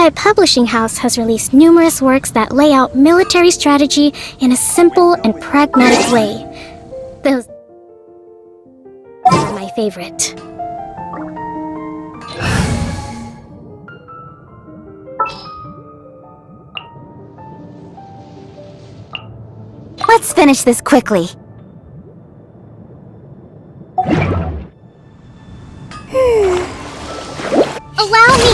Samurai publishing house has released numerous works that lay out military strategy in a simple and pragmatic way. Those are my favorite. Let's finish this quickly. Allow me!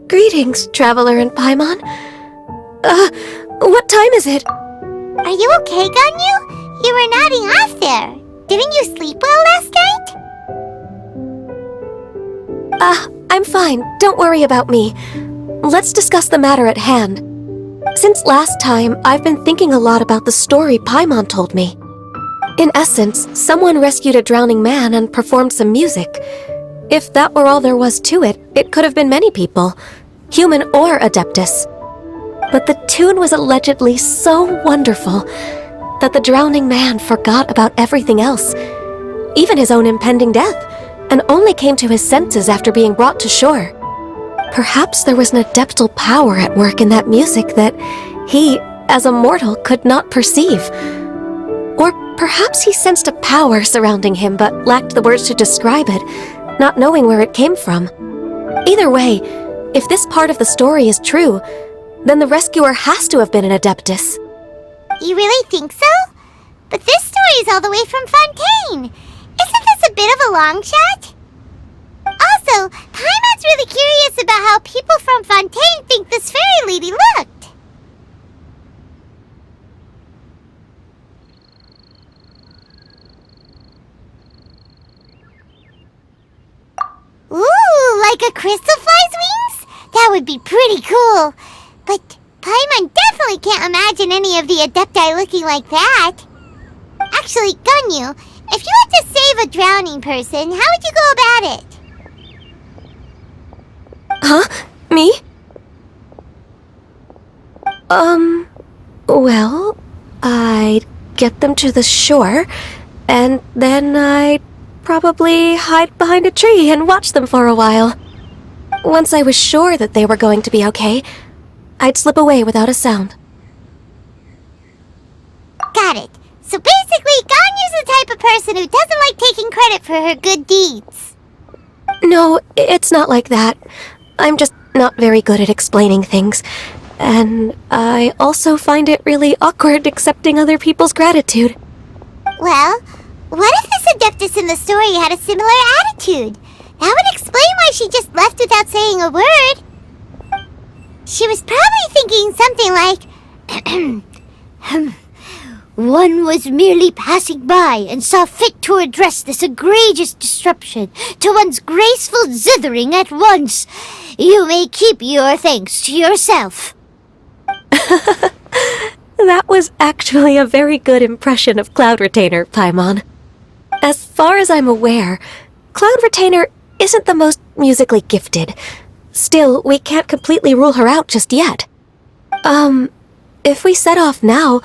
Greetings, traveler in Paimon. What time is it? Are you okay, Ganyu? You were nodding off there. Didn't you sleep well last night? I'm fine. Don't worry about me. Let's discuss the matter at hand. Since last time, I've been thinking a lot about the story Paimon told me. In essence, someone rescued a drowning man and performed some music. If that were all there was to it, it could have been many people, human or Adeptus. But the tune was allegedly so wonderful that the drowning man forgot about everything else, even his own impending death, and only came to his senses after being brought to shore. Perhaps there was an adeptal power at work in that music that he, as a mortal, could not perceive. Or perhaps he sensed a power surrounding him but lacked the words to describe it, not knowing where it came from. Either way, if this part of the story is true, then the rescuer has to have been an Adeptus. You really think so? But this story is all the way from Fontaine. Isn't this a bit of a long shot? Also, Paimon's really curious about how people from Fontaine think this fairy lady looked. Ooh, like a crystal fly's wings? That would be pretty cool. But Paimon definitely can't imagine any of the Adepti looking like that. Actually, Ganyu, if you had to save a drowning person, how would you go about it? Huh? Me? Well, I'd get them to the shore, and then I'd probably hide behind a tree and watch them for a while. Once I was sure that they were going to be okay, I'd slip away without a sound. Got it. So basically, Ganyu's the type of person who doesn't like taking credit for her good deeds. No, it's not like that. I'm just not very good at explaining things. And I also find it really awkward accepting other people's gratitude. Well, what if this Adeptus in the story had a similar attitude? That would explain why she just left without saying a word. She was probably thinking something like, one was merely passing by and saw fit to address this egregious disruption to one's graceful zithering at once. You may keep your thanks to yourself. That was actually a very good impression of Cloud Retainer, Paimon. As far as I'm aware, Cloud Retainer isn't the most musically gifted. Still, we can't completely rule her out just yet. If we set off now,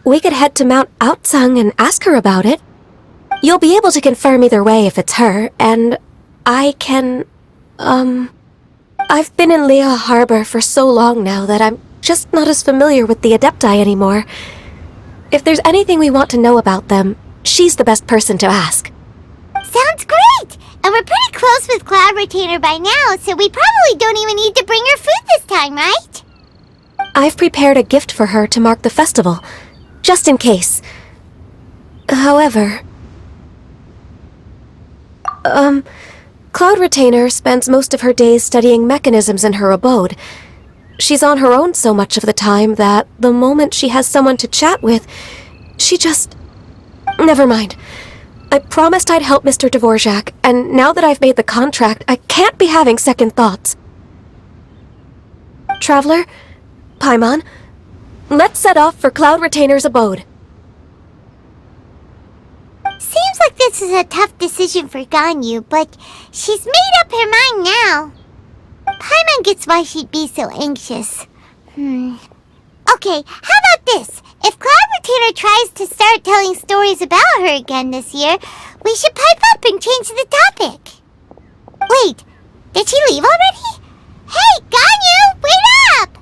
we could head to Mount Outsung and ask her about it. You'll be able to confirm either way if it's her, and I can, I've been in Lea Harbor for so long now that I'm just not as familiar with the Adepti anymore. If there's anything we want to know about them, she's the best person to ask. Sounds great! And we're pretty close with Cloud Retainer by now, so we probably don't even need to bring her food this time, right? I've prepared a gift for her to mark the festival, just in case. However, Cloud Retainer spends most of her days studying mechanisms in her abode. She's on her own so much of the time that the moment she has someone to chat with, she just... Never mind. I promised I'd help Mr. Dvorak, and now that I've made the contract, I can't be having second thoughts. Traveler, Paimon, let's set off for Cloud Retainer's abode. Seems like this is a tough decision for Ganyu, but she's made up her mind now. Paimon gets why she'd be so anxious. Okay, how about this? If Cloud Retainer tries to start telling stories about her again this year, we should pipe up and change the topic. Wait, did she leave already? Hey, Ganyu, wait up!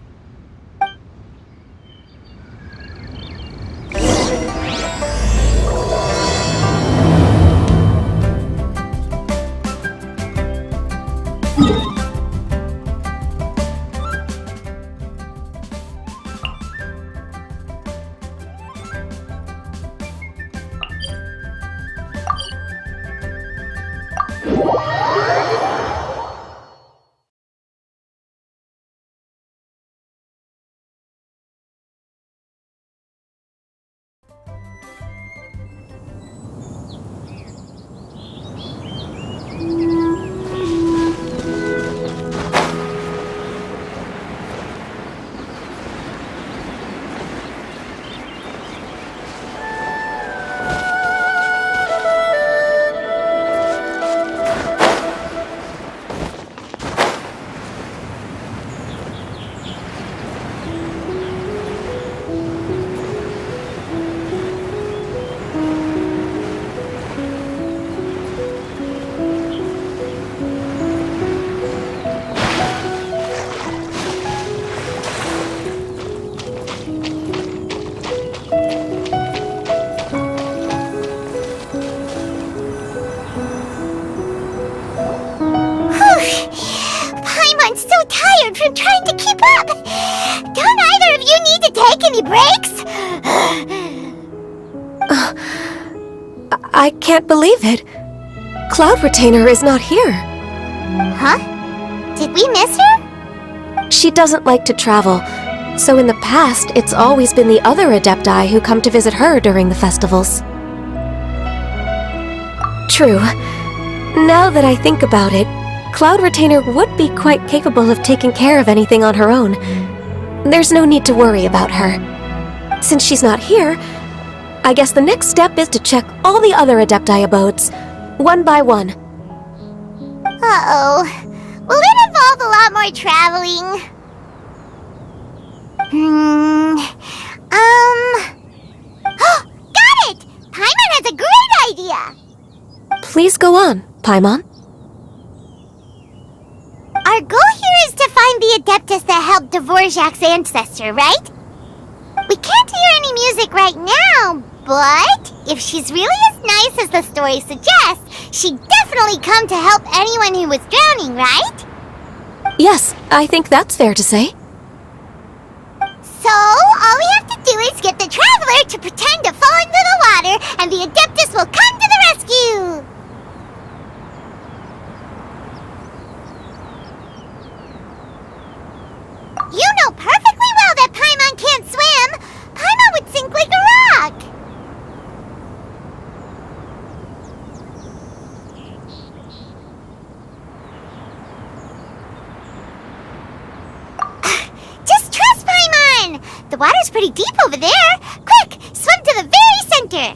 From trying to keep up. Don't either of you need to take any breaks? I can't believe it. Cloud Retainer is not here. Huh? Did we miss her? She doesn't like to travel, so in the past, it's always been the other Adepti who come to visit her during the festivals. True. Now that I think about it, Cloud Retainer would be quite capable of taking care of anything on her own. There's no need to worry about her. Since she's not here, I guess the next step is to check all the other Adepti abodes, one by one. Uh-oh. Will it involve a lot more traveling? Got it! Paimon has a great idea! Please go on, Paimon. Our goal here is to find the Adeptus that helped Dvorak's ancestor, right? We can't hear any music right now, but if she's really as nice as the story suggests, she'd definitely come to help anyone who was drowning, right? Yes, I think that's fair to say. So, all we have to do is get the traveler to pretend to fall into the water, and the Adeptus will come to the rescue! You know perfectly well that Paimon can't swim! Paimon would sink like a rock! Just trust Paimon! The water's pretty deep over there! Quick, swim to the very center!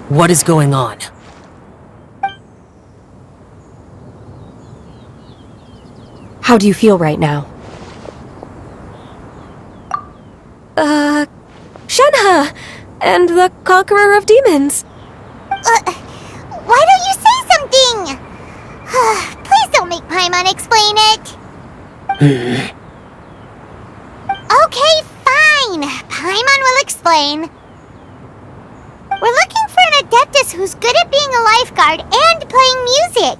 What is going on? How do you feel right now? Shenhe! And the Conqueror of Demons! Why don't you say something? Please don't make Paimon explain it. Okay, fine. Paimon will explain. We're looking for an Adeptus who's good at being a lifeguard and playing music.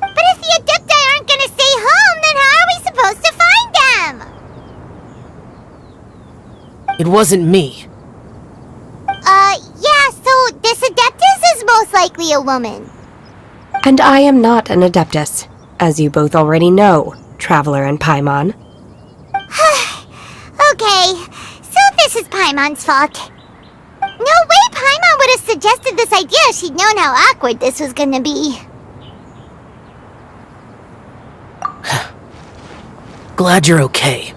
But if the Adepti aren't gonna stay home, then how are we supposed to find them? It wasn't me. Yeah, so this Adeptus is most likely a woman. And I am not an Adeptus, as you both already know, Traveler and Paimon. Okay, so this is Paimon's fault. No way Paimon would have suggested this idea if she'd known how awkward this was gonna be. Glad you're okay.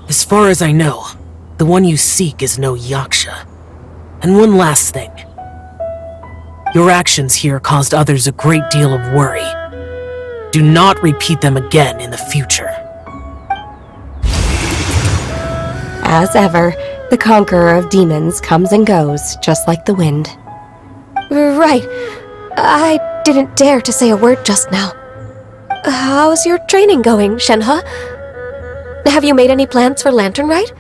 As far as I know, the one you seek is no Yaksha. And one last thing. Your actions here caused others a great deal of worry. Do not repeat them again in the future. As ever, the Conqueror of Demons comes and goes, just like the wind. Right. I didn't dare to say a word just now. How's your training going, Shenhe? Have you made any plans for Lantern Rite?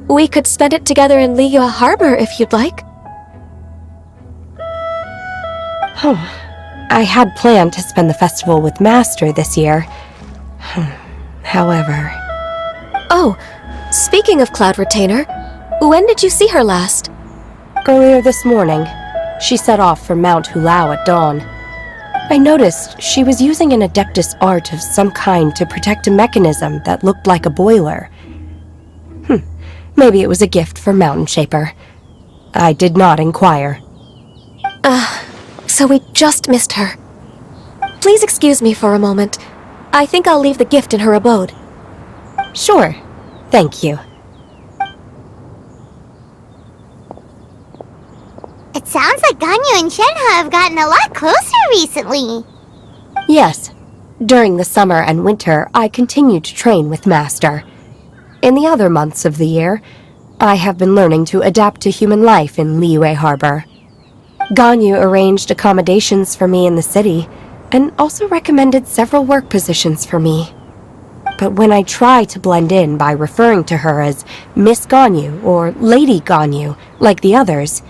We could spend it together in Liyue Harbor if you'd like. I had planned to spend the festival with Master this year. However... Oh, speaking of Cloud Retainer, when did you see her last? Earlier this morning, she set off for Mount Hulao at dawn. I noticed she was using an Adeptus art of some kind to protect a mechanism that looked like a boiler. Maybe it was a gift for Mountain Shaper. I did not inquire. So we just missed her. Please excuse me for a moment. I think I'll leave the gift in her abode. Sure. Thank you. It sounds like Ganyu and Shenhe have gotten a lot closer recently. Yes. During the summer and winter, I continued to train with Master. In the other months of the year, I have been learning to adapt to human life in Liyue Harbor. Ganyu arranged accommodations for me in the city, and also recommended several work positions for me. But when I try to blend in by referring to her as Miss Ganyu or Lady Ganyu, like the others,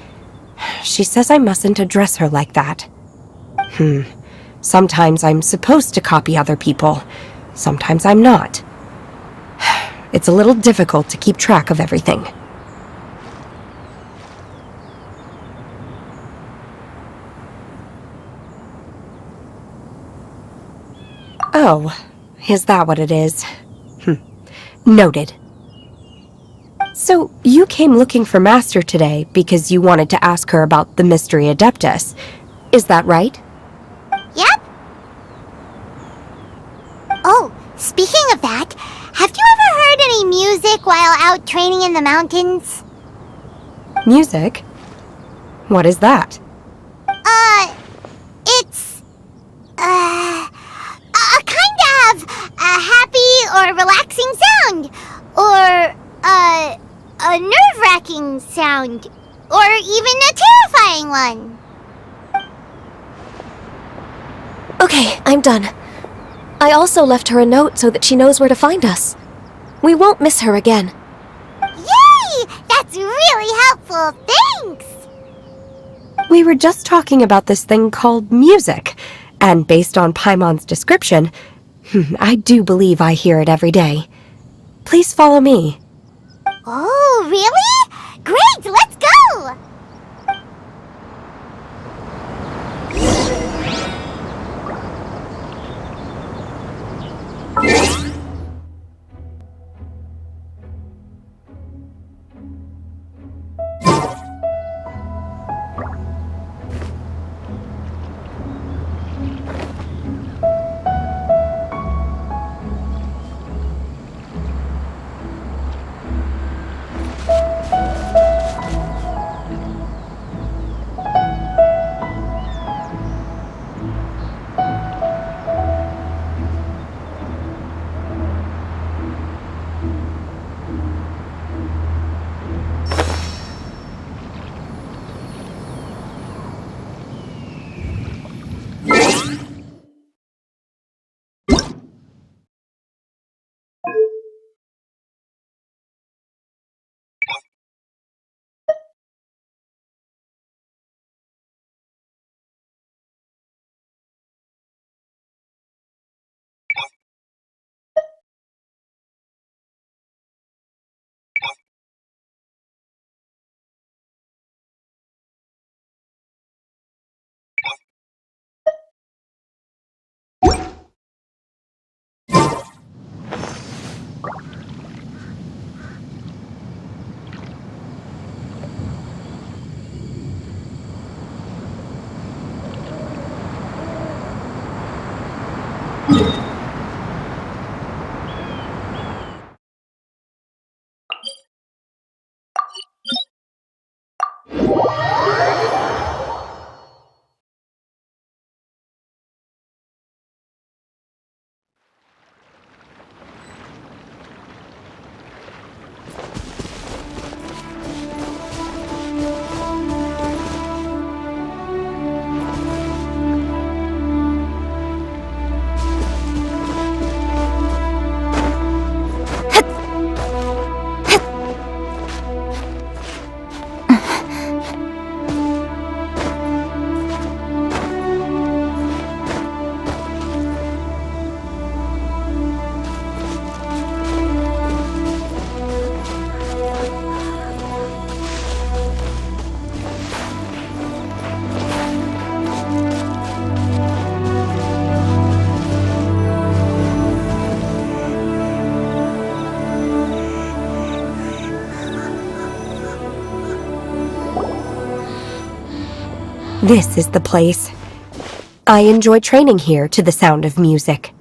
she says I mustn't address her like that. Sometimes I'm supposed to copy other people. Sometimes I'm not. It's a little difficult to keep track of everything. Oh, is that what it is? Noted. So, you came looking for Master today because you wanted to ask her about the Mystery Adeptus. Is that right? Yep. Oh, speaking of that, have you ever heard any music while out training in the mountains? Music? What is that? It's, a kind of a happy or relaxing sound, or, a nerve-wracking sound, or even a terrifying one. Okay, I'm done. I also left her a note so that she knows where to find us. We won't miss her again. Yay! That's really helpful, thanks! We were just talking about this thing called music, and based on Paimon's description, I do believe I hear it every day. Please follow me. Oh, really? Great, let's go! This is the place. I enjoy training here to the sound of music.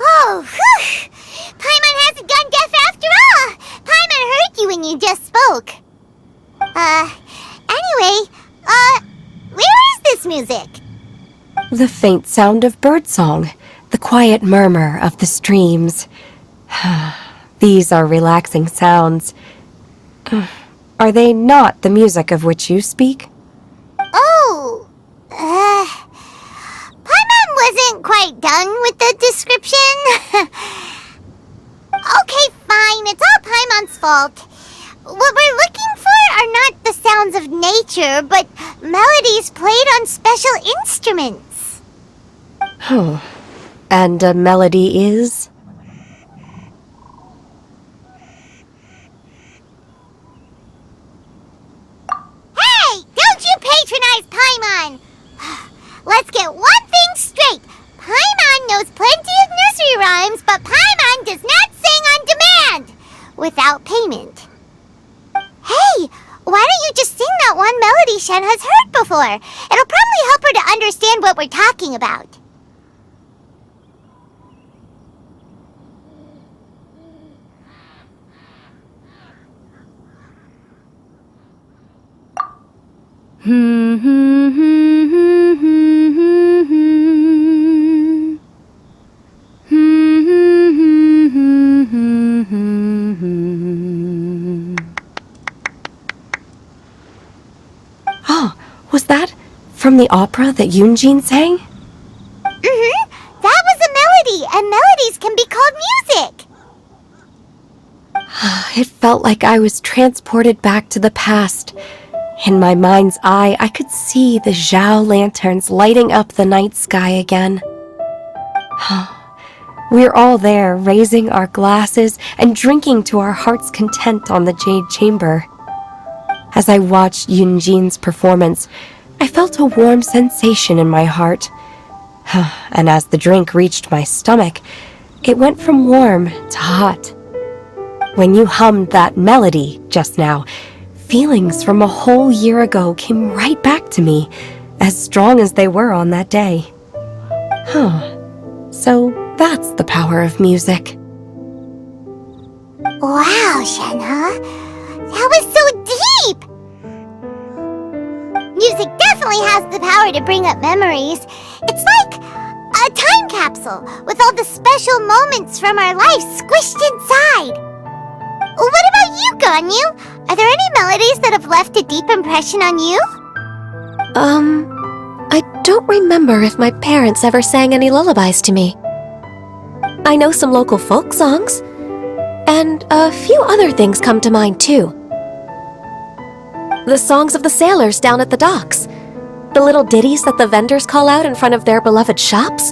Oh, whew! Paimon hasn't gone deaf after all! Paimon when you just spoke. Anyway, where is this music? The faint sound of birdsong, the quiet murmur of the streams. These are relaxing sounds. Are they not the music of which you speak? Oh, Paimon wasn't quite done with the description. Okay, fine, it's all Paimon's fault. What we're looking for are not the sounds of nature, but melodies played on special instruments. Oh, and a melody is? Hey, don't you patronize Paimon! Let's get one thing straight. Paimon knows plenty of nursery rhymes, but Paimon does not sing on demand without payment. Hey, why don't you just sing that one melody Shen has heard before? It'll probably help her to understand what we're talking about. Oh, was that from the opera that Yoonjin sang? That was a melody, and melodies can be called music. It felt like I was transported back to the past. In my mind's eye, I could see the Zhao lanterns lighting up the night sky again. We're all there, raising our glasses and drinking to our heart's content on the Jade Chamber. As I watched Yoonjin's performance, I felt a warm sensation in my heart. And as the drink reached my stomach, it went from warm to hot. When you hummed that melody just now, feelings from a whole year ago came right back to me, as strong as they were on that day. So that's the power of music. Wow, Shenhe. That was so deep! Music definitely has the power to bring up memories. It's like a time capsule with all the special moments from our lives squished inside. What about you, Ganyu? Are there any melodies that have left a deep impression on you? I don't remember if my parents ever sang any lullabies to me. I know some local folk songs, and a few other things come to mind too. The songs of the sailors down at the docks, the little ditties that the vendors call out in front of their beloved shops,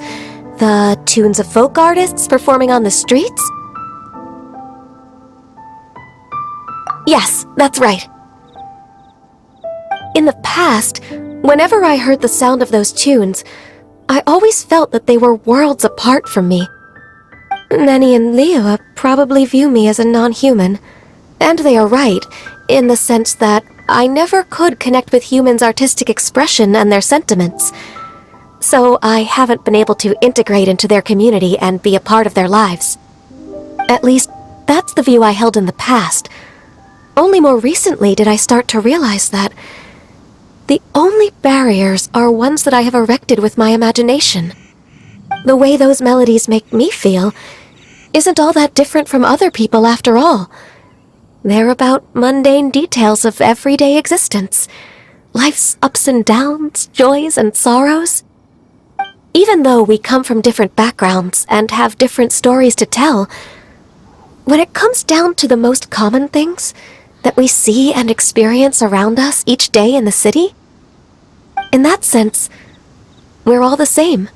the tunes of folk artists performing on the streets. Yes, that's right. In the past, whenever I heard the sound of those tunes, I always felt that they were worlds apart from me. Nenny and Leah probably view me as a non-human, and they are right, in the sense that I never could connect with humans' artistic expression and their sentiments. So I haven't been able to integrate into their community and be a part of their lives. At least, that's the view I held in the past. Only more recently did I start to realize that the only barriers are ones that I have erected with my imagination. The way those melodies make me feel isn't all that different from other people after all. They're about mundane details of everyday existence, life's ups and downs, joys and sorrows. Even though we come from different backgrounds and have different stories to tell, when it comes down to the most common things that we see and experience around us each day in the city, in that sense, we're all the same.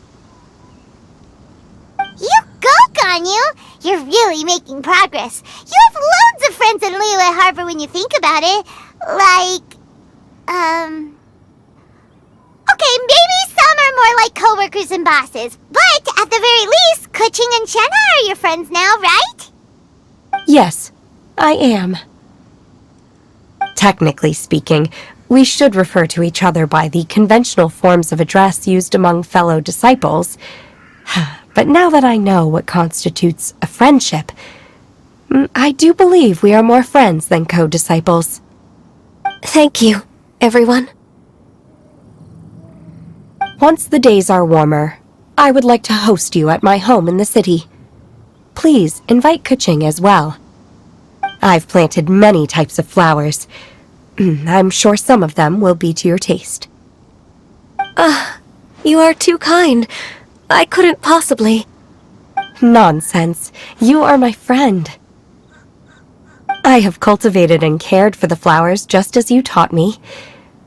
You go, Ganyu! You're really making progress. You have loads of friends in Liyue Harbor when you think about it. Okay, maybe some are more like coworkers and bosses, but at the very least, Kuching and Shenhe are your friends now, right? Yes, I am. Technically speaking, we should refer to each other by the conventional forms of address used among fellow disciples. But now that I know what constitutes a friendship, I do believe we are more friends than co-disciples. Thank you, everyone. Once the days are warmer, I would like to host you at my home in the city. Please invite Kuching as well. I've planted many types of flowers. I'm sure some of them will be to your taste. You are too kind. I couldn't possibly. Nonsense. You are my friend. I have cultivated and cared for the flowers just as you taught me.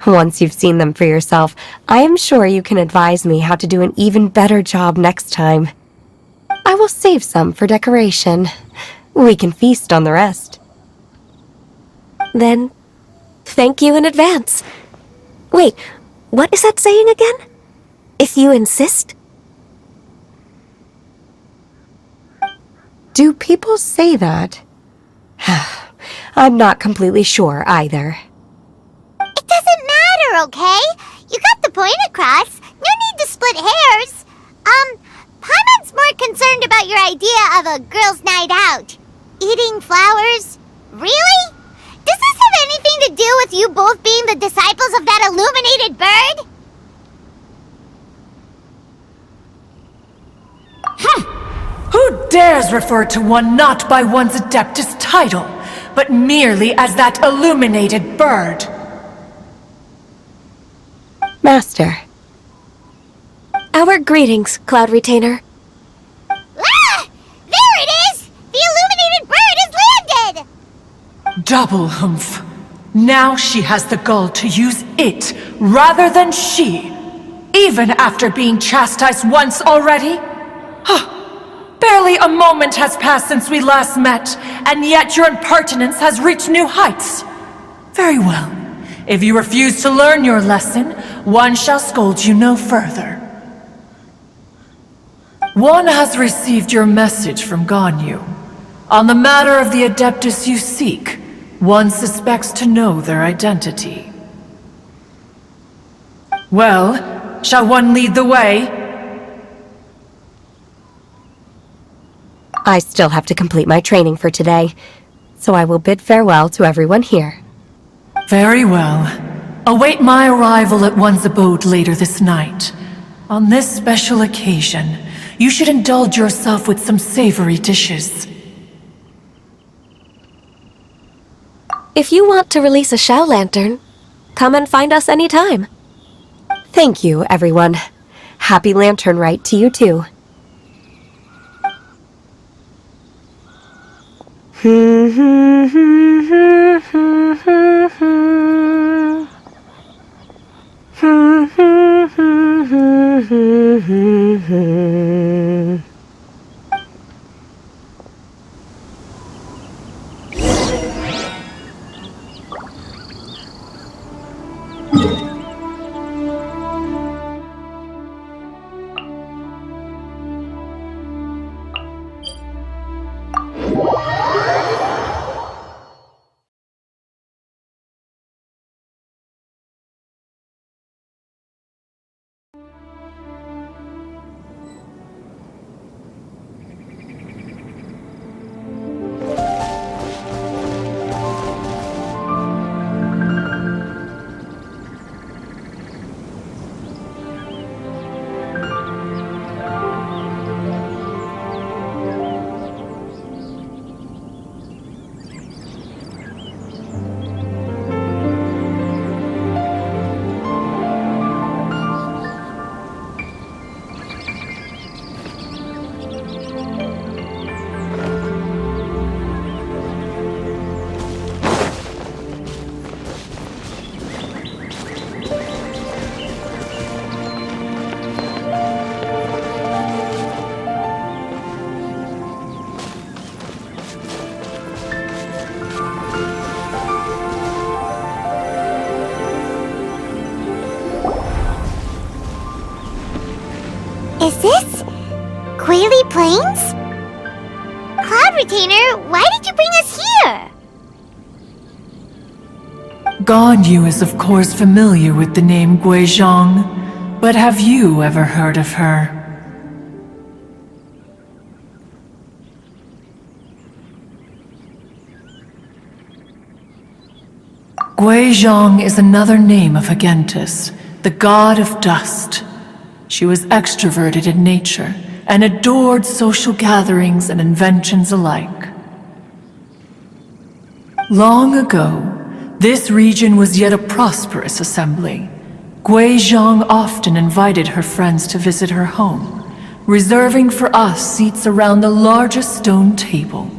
Once you've seen them for yourself, I am sure you can advise me how to do an even better job next time. I will save some for decoration. We can feast on the rest. Then, thank you in advance. Wait, what is that saying again? If you insist? Do people say that? I'm not completely sure either. It doesn't matter, okay? You got the point across. No need to split hairs. Paimon's more concerned about your idea of a girls' night out. Eating flowers? Really? Does this have anything to do with you both being the disciples of that illuminated bird? Who dares refer to one not by one's adeptus title, but merely as that illuminated bird? Master. Our greetings, Cloud Retainer. Ah! There it is! The illuminated bird is landed! Double humph. Now she has the gall to use it rather than she, even after being chastised once already? Barely a moment has passed since we last met, and yet your impertinence has reached new heights. Very well. If you refuse to learn your lesson, one shall scold you no further. One has received your message from Ganyu. On the matter of the Adeptus you seek, one suspects to know their identity. Well, shall one lead the way? I still have to complete my training for today, so I will bid farewell to everyone here. Very well. Await my arrival at one's abode later this night. On this special occasion, you should indulge yourself with some savory dishes. If you want to release a Shao Lantern, come and find us anytime. Thank you, everyone. Happy Lantern Rite to you too. Is this Quaily Plains? Cloud Retainer, why did you bring us here? Ganyu is of course familiar with the name Guizhong, but have you ever heard of her? Guizhong is another name of Agentis, the god of dust. She was extroverted in nature and adored social gatherings and inventions alike. Long ago, this region was yet a prosperous assembly. Guizhong often invited her friends to visit her home, reserving for us seats around the largest stone table.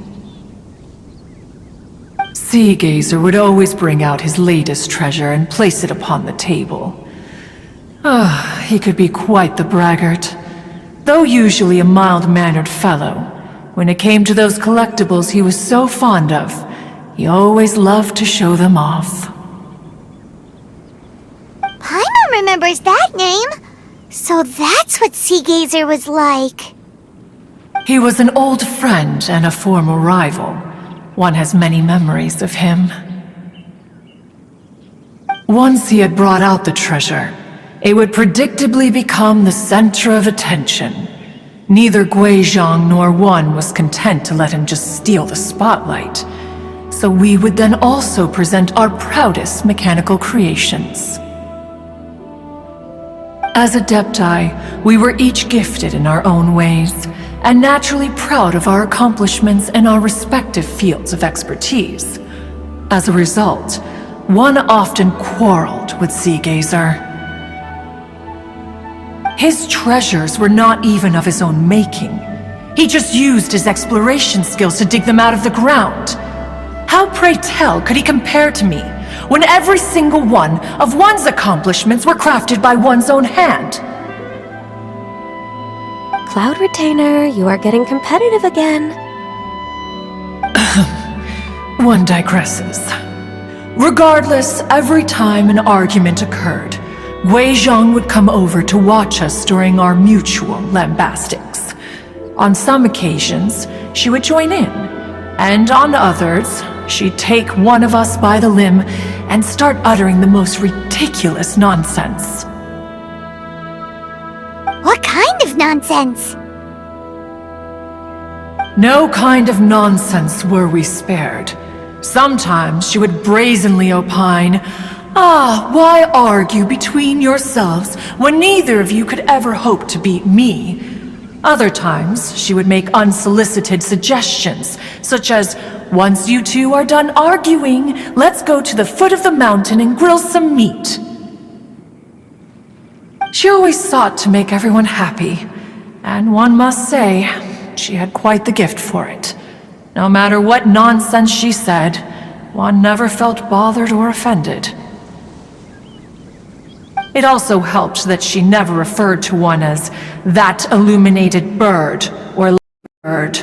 Sea Gazer would always bring out his latest treasure and place it upon the table. He could be quite the braggart. Though usually a mild-mannered fellow, when it came to those collectibles he was so fond of, he always loved to show them off. Paimon remembers that name. So that's what Sea Gazer was like. He was an old friend and a former rival. One has many memories of him. Once he had brought out the treasure, it would predictably become the center of attention. Neither Guizhong nor one was content to let him just steal the spotlight. So we would then also present our proudest mechanical creations. As Adepti, we were each gifted in our own ways, and naturally proud of our accomplishments in our respective fields of expertise. As a result, one often quarreled with Sea Gazer. His treasures were not even of his own making. He just used his exploration skills to dig them out of the ground. How, pray tell, could he compare to me, when every single one of one's accomplishments were crafted by one's own hand? Cloud Retainer, you are getting competitive again. One digresses. Regardless, every time an argument occurred, Guizhong would come over to watch us during our mutual lambastics. On some occasions, she would join in, and on others, she'd take one of us by the limb and start uttering the most ridiculous nonsense. What kind of nonsense? No kind of nonsense were we spared. Sometimes she would brazenly opine, why argue between yourselves when neither of you could ever hope to beat me? Other times, she would make unsolicited suggestions, such as, once you two are done arguing, let's go to the foot of the mountain and grill some meat. She always sought to make everyone happy, and one must say, she had quite the gift for it. No matter what nonsense she said, one never felt bothered or offended. It also helped that she never referred to one as that illuminated bird or bird.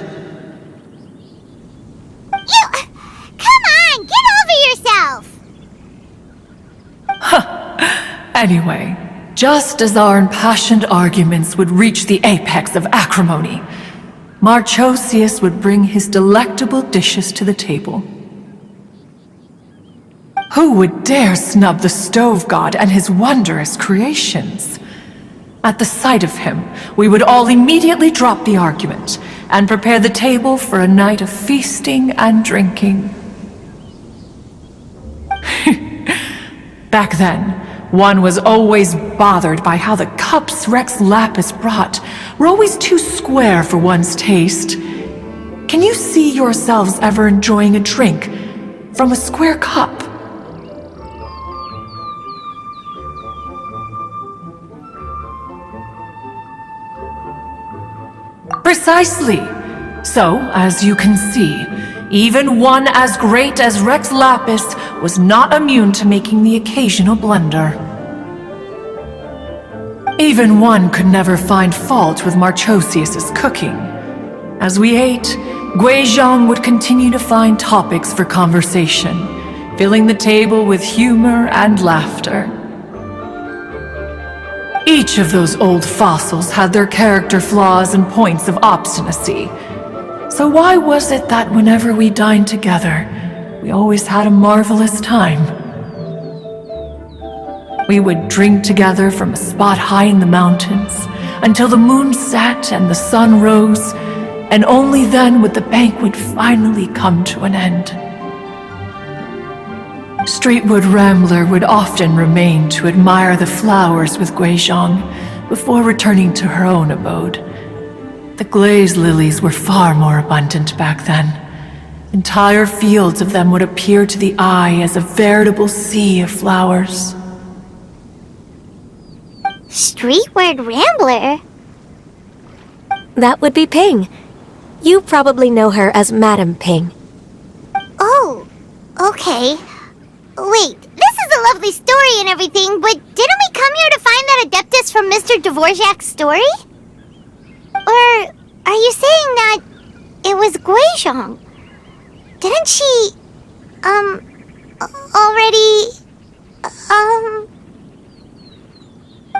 You... Come on, get over yourself! Anyway, just as our impassioned arguments would reach the apex of acrimony, Marchosius would bring his delectable dishes to the table. Who would dare snub the stove god and his wondrous creations? At the sight of him, we would all immediately drop the argument and prepare the table for a night of feasting and drinking. Back then, one was always bothered by how the cups Rex Lapis brought were always too square for one's taste. Can you see yourselves ever enjoying a drink from a square cup? Precisely. So, as you can see, even one as great as Rex Lapis was not immune to making the occasional blunder. Even one could never find fault with Marchosius's cooking. As we ate, Guizhong would continue to find topics for conversation, filling the table with humor and laughter. Each of those old fossils had their character flaws and points of obstinacy. So why was it that whenever we dined together, we always had a marvelous time? We would drink together from a spot high in the mountains until the moon set and the sun rose, and only then would the banquet finally come to an end. Streetwood Rambler would often remain to admire the flowers with Guizhong before returning to her own abode. The glaze lilies were far more abundant back then. Entire fields of them would appear to the eye as a veritable sea of flowers. Streetward Rambler? That would be Ping. You probably know her as Madam Ping. Oh, okay. Wait, this is a lovely story and everything, but didn't we come here to find that Adeptus from Mr. Dvorak's story? Or are you saying that it was Guizhong? Didn't she, already,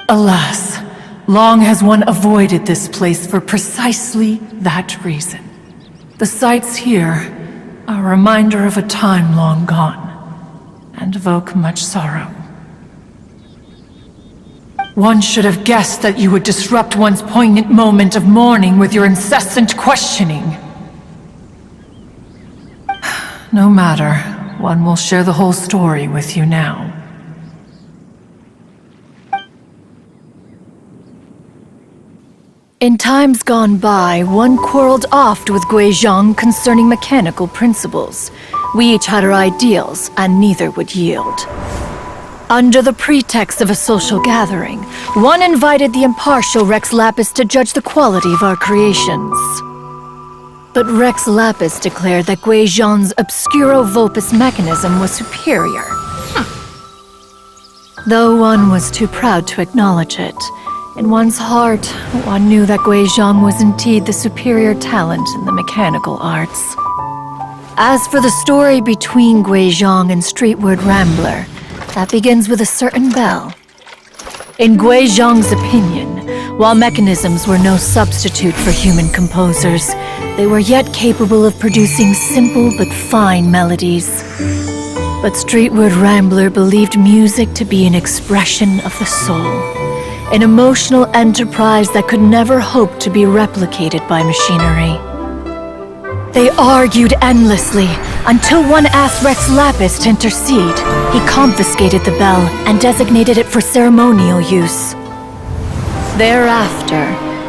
Alas, long has one avoided this place for precisely that reason. The sights here are a reminder of a time long gone, and evoke much sorrow. One should have guessed that you would disrupt one's poignant moment of mourning with your incessant questioning. No matter, one will share the whole story with you now. In times gone by, one quarreled oft with Guizhong concerning mechanical principles. We each had our ideals, and neither would yield. Under the pretext of a social gathering, one invited the impartial Rex Lapis to judge the quality of our creations. But Rex Lapis declared that Guizhong's obscuro vulpus mechanism was superior. Though one was too proud to acknowledge it, in one's heart, one knew that Guizhong was indeed the superior talent in the mechanical arts. As for the story between Guizhong and Streetward Rambler, that begins with a certain bell. In Guizhong's opinion, while mechanisms were no substitute for human composers, they were yet capable of producing simple but fine melodies. But Streetward Rambler believed music to be an expression of the soul, an emotional enterprise that could never hope to be replicated by machinery. They argued endlessly, until one asked Rex Lapis to intercede. He confiscated the bell and designated it for ceremonial use. Thereafter,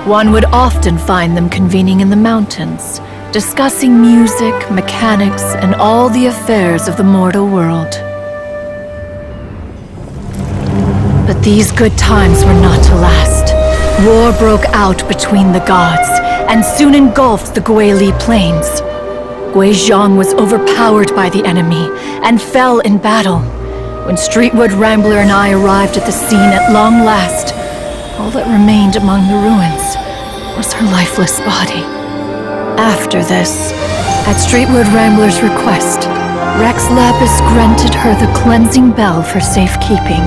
one would often find them convening in the mountains, discussing music, mechanics, and all the affairs of the mortal world. But these good times were not to last. War broke out between the gods, and soon engulfed the Guili plains. Guizhong was overpowered by the enemy, and fell in battle. When Streetwood Rambler and I arrived at the scene at long last, all that remained among the ruins was her lifeless body. After this, at Streetwood Rambler's request, Rex Lapis granted her the cleansing bell for safekeeping.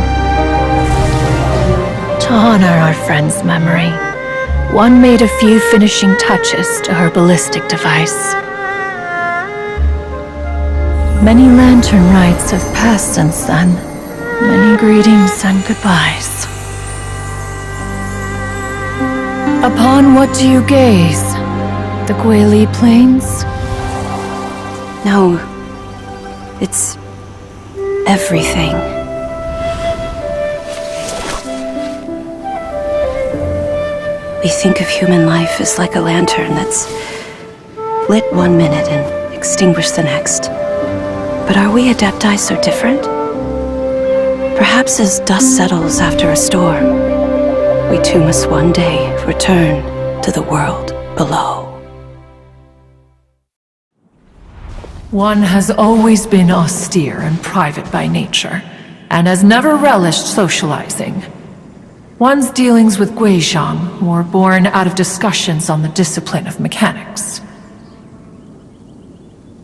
To honor our friend's memory, one made a few finishing touches to her ballistic device. Many lantern rites have passed since then. Many greetings and goodbyes. Upon what do you gaze? The Guili Plains? No, it's everything. We think of human life as like a lantern that's lit one minute and extinguished the next. But are we Adepti so different? Perhaps as dust settles after a storm, we too must one day return to the world below. One has always been austere and private by nature, and has never relished socializing. One's dealings with Guizhong were born out of discussions on the discipline of mechanics.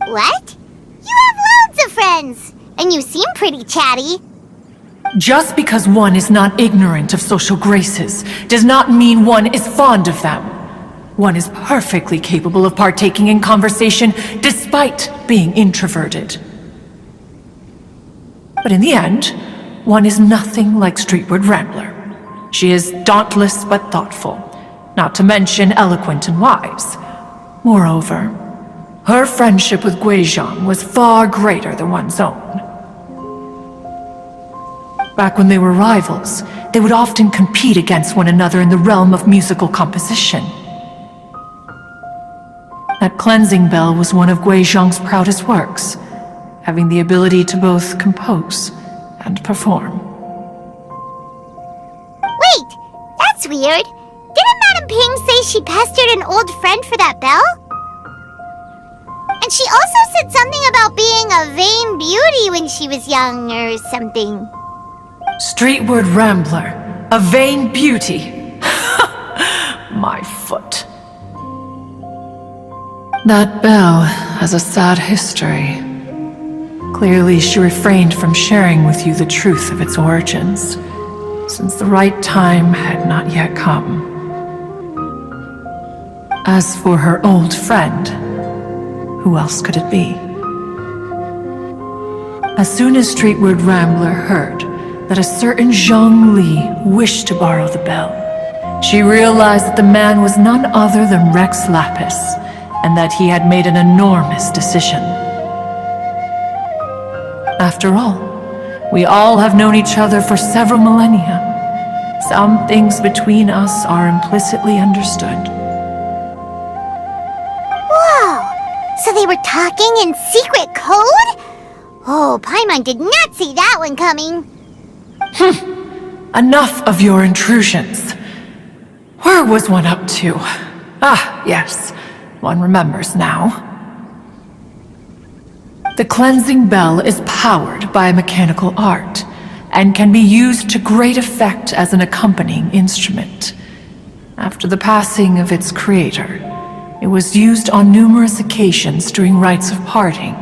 What? You have loads of friends, and you seem pretty chatty. Just because one is not ignorant of social graces does not mean one is fond of them. One is perfectly capable of partaking in conversation despite being introverted. But in the end, one is nothing like Streetward Rambler. She is dauntless but thoughtful, not to mention eloquent and wise. Moreover, her friendship with Guizhong was far greater than one's own. Back when they were rivals, they would often compete against one another in the realm of musical composition. That cleansing bell was one of Gui Zhang's proudest works, having the ability to both compose and perform. Wait, that's weird. Didn't Madame Ping say she pestered an old friend for that bell? And she also said something about being a vain beauty when she was young or something. Streetward Rambler, a vain beauty. My foot. That bell has a sad history. Clearly, she refrained from sharing with you the truth of its origins, since the right time had not yet come. As for her old friend, who else could it be? As soon as Streetward Rambler heard that a certain Zhang Li wished to borrow the bell, she realized that the man was none other than Rex Lapis, and that he had made an enormous decision. After all, we all have known each other for several millennia. Some things between us are implicitly understood. Whoa! So they were talking in secret code? Oh, Paimon did not see that one coming. Enough of your intrusions. Where was one up to? Ah, yes. One remembers now. The cleansing bell is powered by a mechanical art, and can be used to great effect as an accompanying instrument. After the passing of its creator, it was used on numerous occasions during rites of parting.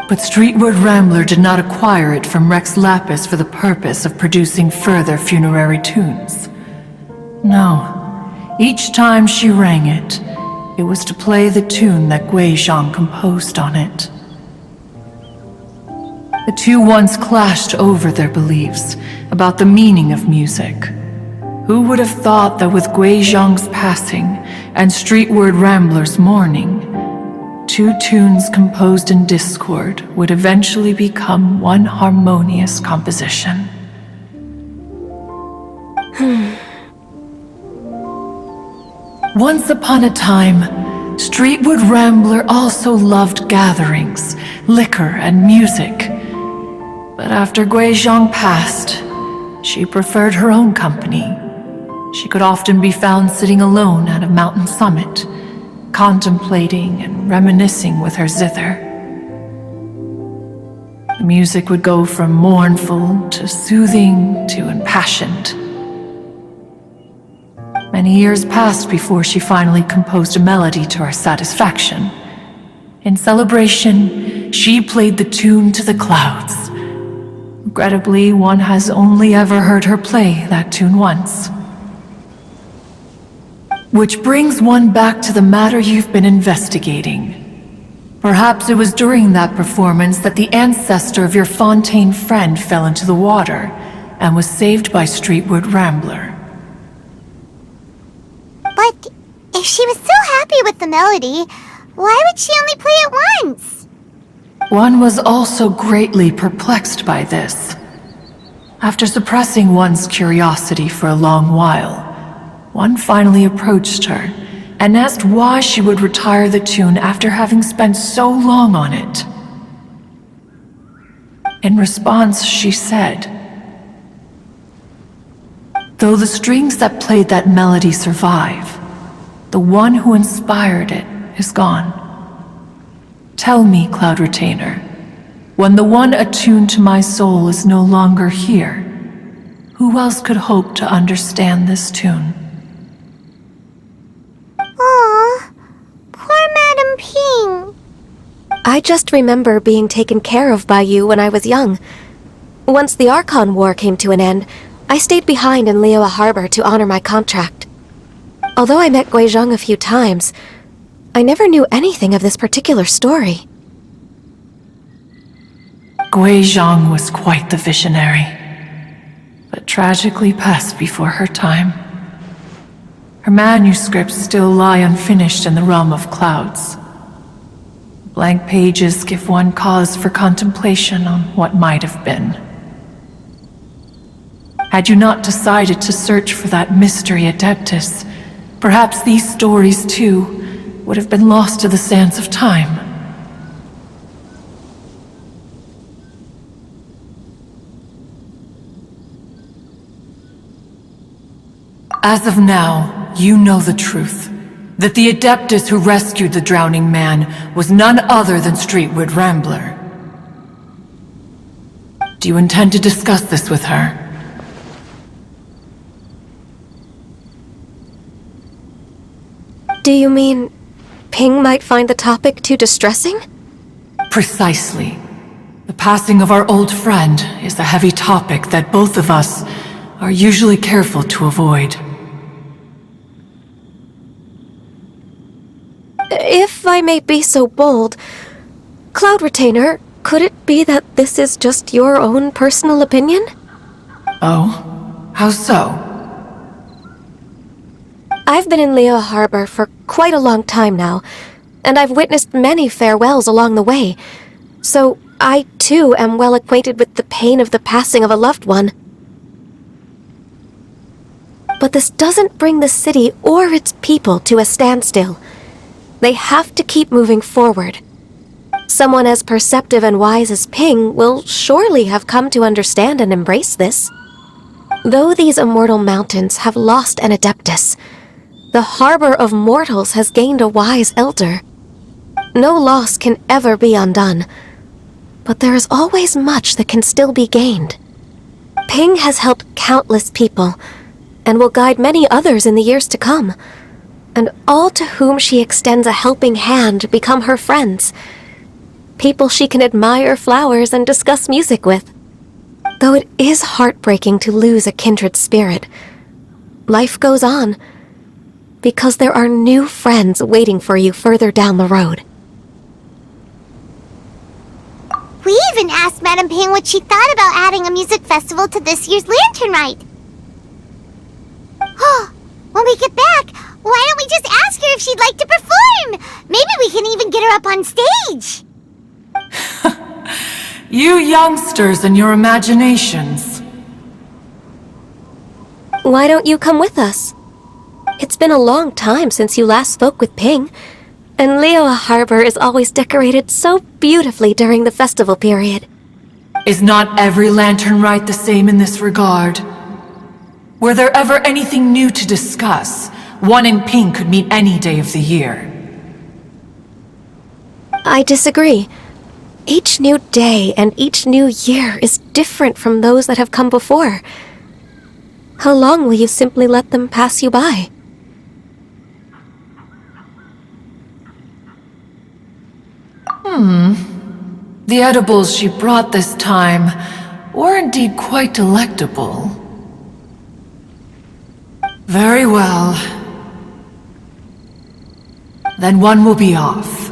But Streetward Rambler did not acquire it from Rex Lapis for the purpose of producing further funerary tunes. No. Each time she rang it, it was to play the tune that Gui Zhang composed on it. The two once clashed over their beliefs about the meaning of music. Who would have thought that with Gui Zhang's passing and Streetward Rambler's mourning, two tunes composed in discord would eventually become one harmonious composition? Once upon a time, Streetward Rambler also loved gatherings, liquor, and music. But after Gui Zhang passed, she preferred her own company. She could often be found sitting alone at a mountain summit, contemplating and reminiscing with her zither. The music would go from mournful to soothing to impassioned. Many years passed before she finally composed a melody to her satisfaction. In celebration, she played the tune to the clouds. Regrettably, one has only ever heard her play that tune once. Which brings one back to the matter you've been investigating. Perhaps it was during that performance that the ancestor of your Fontaine friend fell into the water and was saved by Streetward Rambler. But if she was so happy with the melody, why would she only play it once? One was also greatly perplexed by this. After suppressing one's curiosity for a long while, one finally approached her and asked why she would retire the tune after having spent so long on it. In response, she said, "Though the strings that played that melody survive, the one who inspired it is gone. Tell me, Cloud Retainer, when the one attuned to my soul is no longer here, who else could hope to understand this tune?" Aw, poor Madame Ping. I just remember being taken care of by you when I was young. Once the Archon War came to an end, I stayed behind in Liyue Harbor to honor my contract. Although I met Gui Zhang a few times, I never knew anything of this particular story. Gui Zhang was quite the visionary, but tragically passed before her time. Her manuscripts still lie unfinished in the realm of clouds. Blank pages give one cause for contemplation on what might have been. Had you not decided to search for that mystery Adeptus, perhaps these stories, too, would have been lost to the sands of time. As of now, you know the truth. That the Adeptus who rescued the drowning man was none other than Streetwood Rambler. Do you intend to discuss this with her? Do you mean Ping might find the topic too distressing? Precisely. The passing of our old friend is a heavy topic that both of us are usually careful to avoid. If I may be so bold, Cloud Retainer, could it be that this is just your own personal opinion? Oh? How so? I've been in Liyue Harbor for quite a long time now, and I've witnessed many farewells along the way, so I too am well acquainted with the pain of the passing of a loved one. But this doesn't bring the city or its people to a standstill. They have to keep moving forward. Someone as perceptive and wise as Ping will surely have come to understand and embrace this. Though these immortal mountains have lost an Adeptus, the harbor of mortals has gained a wise elder. No loss can ever be undone, but there is always much that can still be gained. Ping has helped countless people, and will guide many others in the years to come. And all to whom she extends a helping hand become her friends. People she can admire flowers and discuss music with. Though it is heartbreaking to lose a kindred spirit, life goes on, because there are new friends waiting for you further down the road. We even asked Madame Ping what she thought about adding a music festival to this year's Lantern Rite. Oh, when we get back, why don't we just ask her if she'd like to perform? Maybe we can even get her up on stage. You youngsters and your imaginations. Why don't you come with us? It's been a long time since you last spoke with Ping, and Liyue Harbor is always decorated so beautifully during the festival period. Is not every Lantern Rite the same in this regard? Were there ever anything new to discuss? One in Ping could meet any day of the year. I disagree. Each new day and each new year is different from those that have come before. How long will you simply let them pass you by? The edibles she brought this time were indeed quite delectable. Very well. Then one will be off.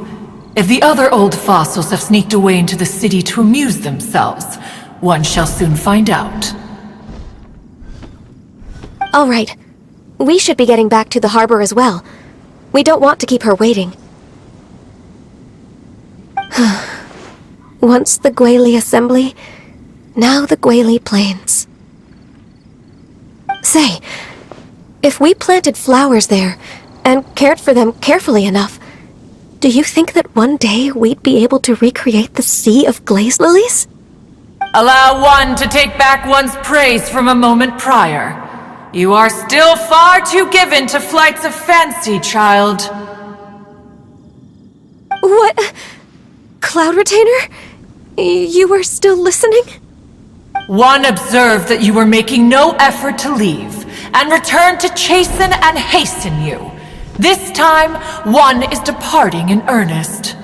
If the other old fossils have sneaked away into the city to amuse themselves, one shall soon find out. All right. We should be getting back to the harbor as well. We don't want to keep her waiting. Once the Guili Assembly, now the Guili Plains. Say, if we planted flowers there, and cared for them carefully enough, do you think that one day we'd be able to recreate the sea of glaze lilies? Allow one to take back one's praise from a moment prior. You are still far too given to flights of fancy, child. What? Cloud Retainer? You were still listening? One observed that you were making no effort to leave, and returned to chasten and hasten you. This time, one is departing in earnest.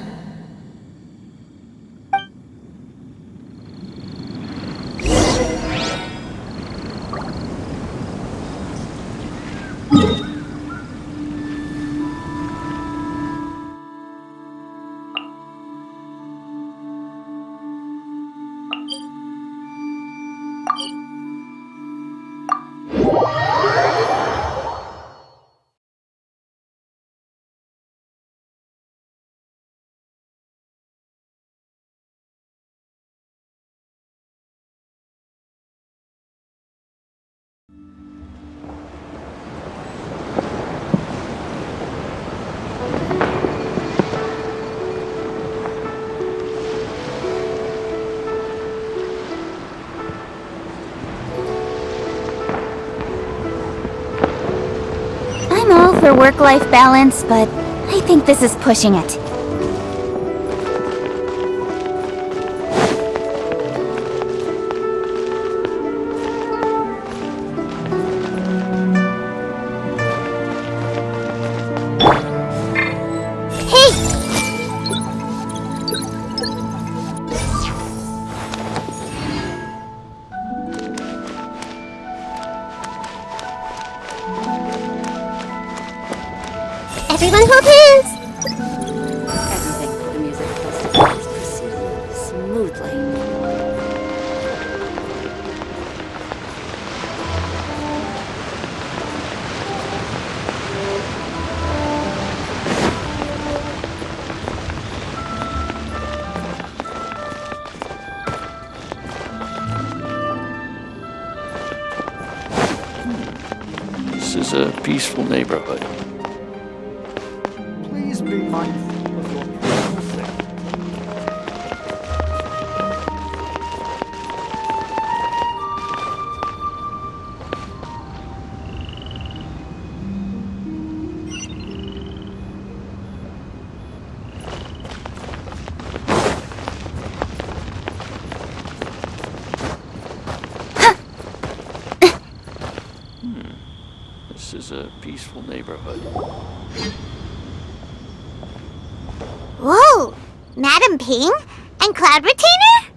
for work-life balance, but I think this is pushing it. Everyone hold hands! Everything for the music festival is proceeding smoothly. This is a peaceful neighborhood. Please be mindful of your privacy. This is a peaceful neighborhood. Whoa! Madam Ping? And Cloud Retainer?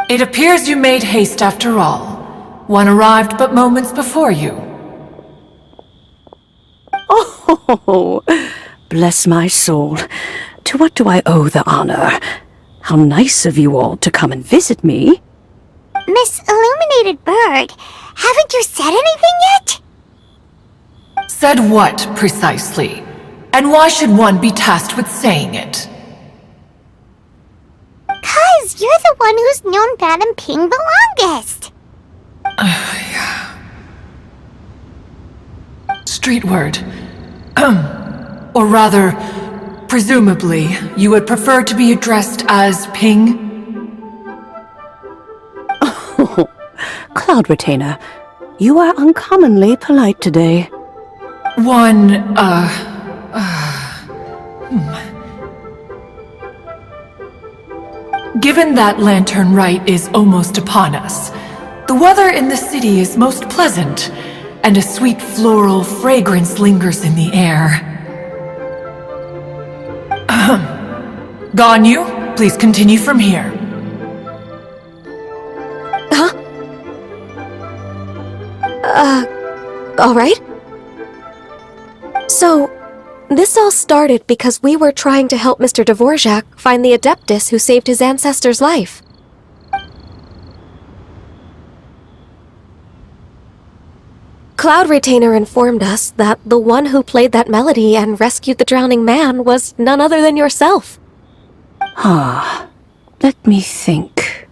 It appears you made haste after all. One arrived but moments before you. Oh, bless my soul. To what do I owe the honor? How nice of you all to come and visit me. Miss Illuminated Bird, haven't you said anything yet? Said what, precisely? And why should one be tasked with saying it? 'Cause you're the one who's known Madam Ping the longest. Street word. Or rather, presumably, you would prefer to be addressed as Ping? Oh, Cloud Retainer, you are uncommonly polite today. Given that Lantern Rite is almost upon us, the weather in the city is most pleasant, and a sweet floral fragrance lingers in the air. Ganyu, please continue from here. Alright. So, this all started because we were trying to help Mr. Dvorak find the Adeptus who saved his ancestor's life. Cloud Retainer informed us that the one who played that melody and rescued the drowning man was none other than yourself. Let me think.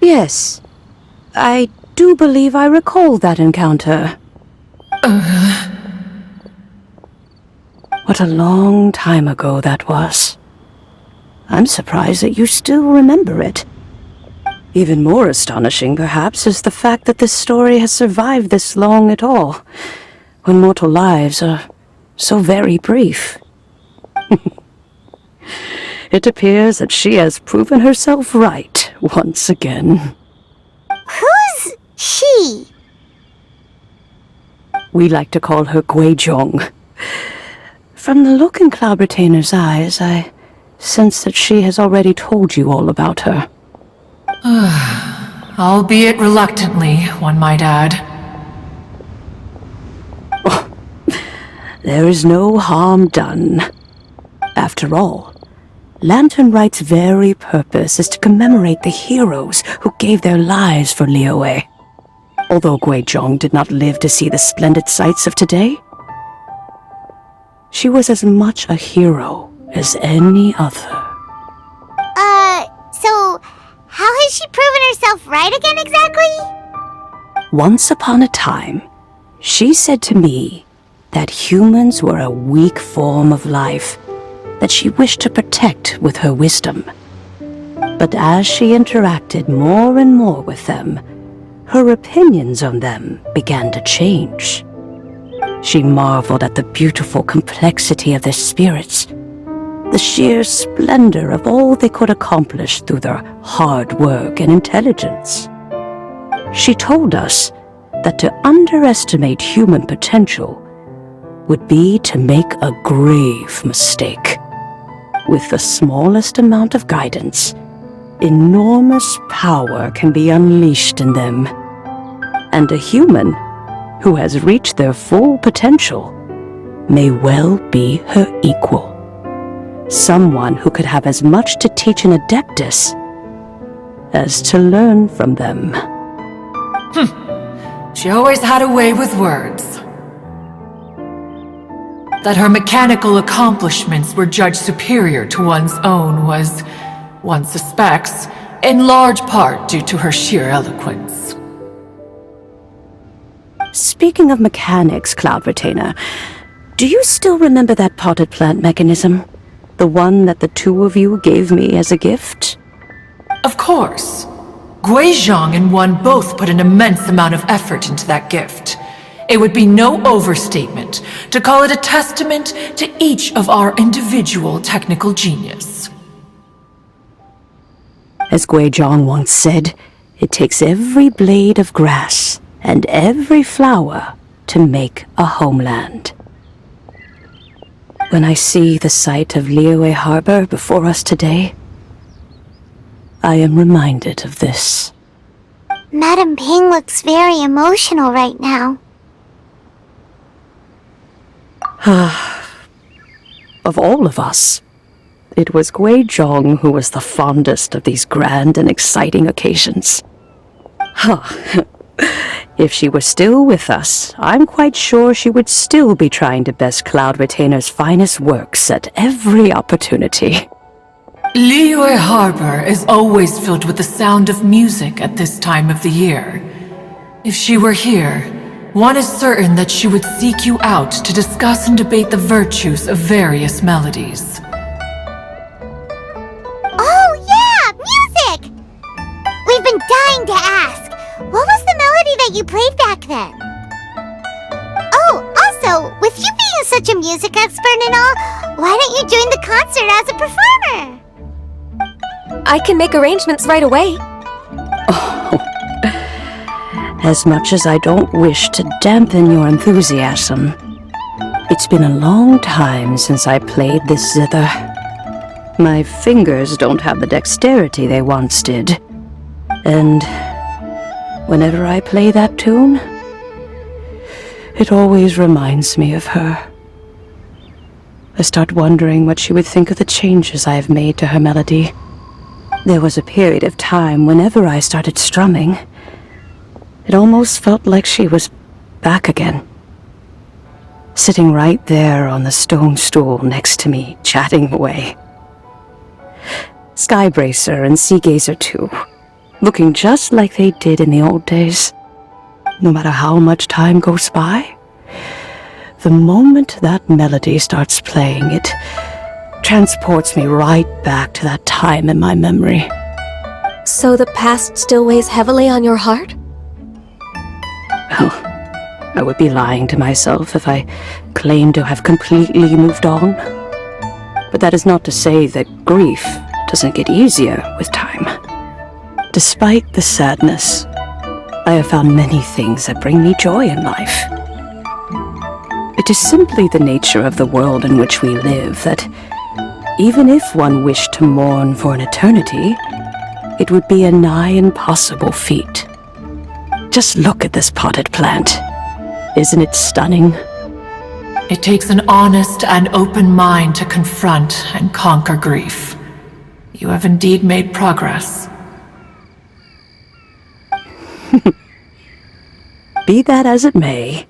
Yes, I do believe I recall that encounter. What a long time ago that was. I'm surprised that you still remember it. Even more astonishing, perhaps, is the fact that this story has survived this long at all, when mortal lives are so very brief. It appears that she has proven herself right once again. Who's she? We like to call her Guizhong. From the look in Cloud Retainer's eyes, I sense that she has already told you all about her. Albeit reluctantly, one might add. There is no harm done. After all, Lantern Rite's very purpose is to commemorate the heroes who gave their lives for Liyue. Although Guizhong did not live to see the splendid sights of today, she was as much a hero as any other. So, how has she proven herself right again exactly? Once upon a time, she said to me that humans were a weak form of life that she wished to protect with her wisdom. But as she interacted more and more with them, her opinions on them began to change. She marveled at the beautiful complexity of their spirits, the sheer splendor of all they could accomplish through their hard work and intelligence. She told us that to underestimate human potential would be to make a grave mistake. With the smallest amount of guidance, enormous power can be unleashed in them. And a human who has reached their full potential may well be her equal. Someone who could have as much to teach an adeptus as to learn from them. She always had a way with words. That her mechanical accomplishments were judged superior to one's own was, one suspects, in large part due to her sheer eloquence. Speaking of mechanics, Cloud Retainer, do you still remember that potted plant mechanism? The one that the two of you gave me as a gift? Of course. Guizhong and one both put an immense amount of effort into that gift. It would be no overstatement to call it a testament to each of our individual technical genius. As Guizhong once said, it takes every blade of grass and every flower to make a homeland. When I see the sight of Liyue Harbor before us today, I am reminded of this. Madam Ping looks very emotional right now. Of all of us, it was Guizhong who was the fondest of these grand and exciting occasions. If she were still with us, I'm quite sure she would still be trying to best Cloud Retainer's finest works at every opportunity. Liyue Harbor is always filled with the sound of music at this time of the year. If she were here, one is certain that she would seek you out to discuss and debate the virtues of various melodies. Oh yeah, music! We've been dying to ask. What was the melody that you played back then? Oh, also, with you being such a music expert and all, why don't you join the concert as a performer? I can make arrangements right away. As much as I don't wish to dampen your enthusiasm, it's been a long time since I played this zither. My fingers don't have the dexterity they once did. And whenever I play that tune, it always reminds me of her. I start wondering what she would think of the changes I have made to her melody. There was a period of time whenever I started strumming, it almost felt like she was back again. Sitting right there on the stone stool next to me, chatting away. Skybracer and Seagazer too, looking just like they did in the old days. No matter how much time goes by, the moment that melody starts playing, it transports me right back to that time in my memory. So the past still weighs heavily on your heart? Well, I would be lying to myself if I claimed to have completely moved on. But that is not to say that grief doesn't get easier with time. Despite the sadness, I have found many things that bring me joy in life. It is simply the nature of the world in which we live that even if one wished to mourn for an eternity, it would be a nigh impossible feat. Just look at this potted plant. Isn't it stunning? It takes an honest and open mind to confront and conquer grief. You have indeed made progress. Be that as it may,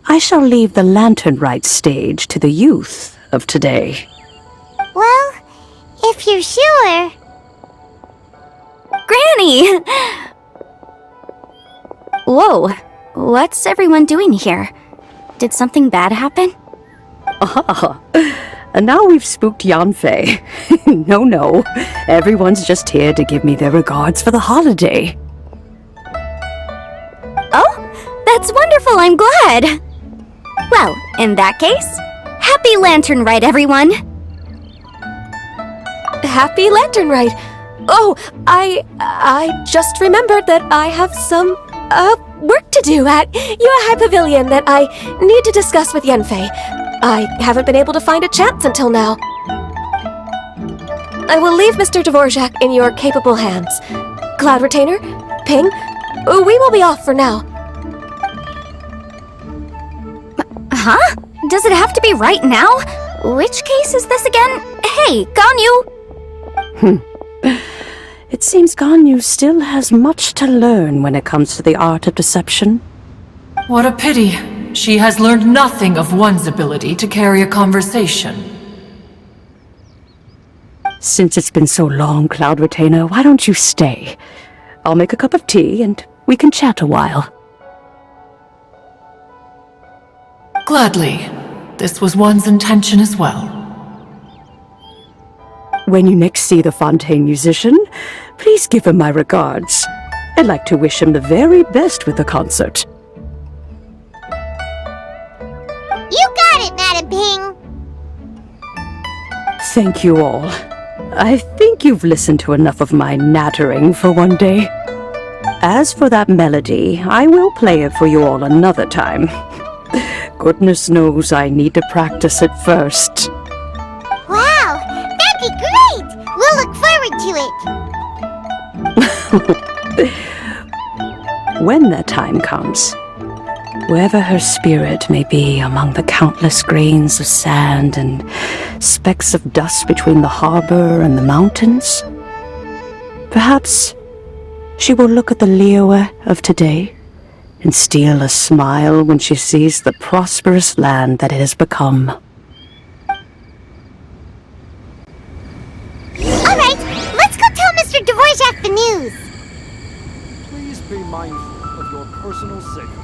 I shall leave the lantern rite stage to the youth of today. Well, if you're sure. Granny! Whoa, what's everyone doing here? Did something bad happen? Ah, and now we've spooked Yanfei. No, everyone's just here to give me their regards for the holiday. Oh, that's wonderful, I'm glad! Well, in that case, happy Lantern Ride, everyone! Happy Lantern Ride! Oh, I just remembered that I have some, work to do at Yuehai Pavilion that I need to discuss with Yanfei. I haven't been able to find a chance until now. I will leave Mr. Dvorak in your capable hands. Cloud Retainer, Ping, we will be off for now. Huh? Does it have to be right now? Which case is this again? Hey, Ganyu! It seems Ganyu still has much to learn when it comes to the art of deception. What a pity. She has learned nothing of one's ability to carry a conversation. Since it's been so long, Cloud Retainer, why don't you stay? I'll make a cup of tea and we can chat a while. Gladly. This was one's intention as well. When you next see the Fontaine musician, please give him my regards. I'd like to wish him the very best with the concert. You got it, Madam Ping! Thank you all. I think you've listened to enough of my nattering for one day. As for that melody, I will play it for you all another time. Goodness knows I need to practice it first. Wow, that'd be great! We'll look forward to it! When that time comes, wherever her spirit may be among the countless grains of sand and specks of dust between the harbor and the mountains, perhaps she will look at the Liyue of today and steal a smile when she sees the prosperous land that it has become. Alright, let's go tell Mr. Dvorak the news! Please be mindful of your personal safety.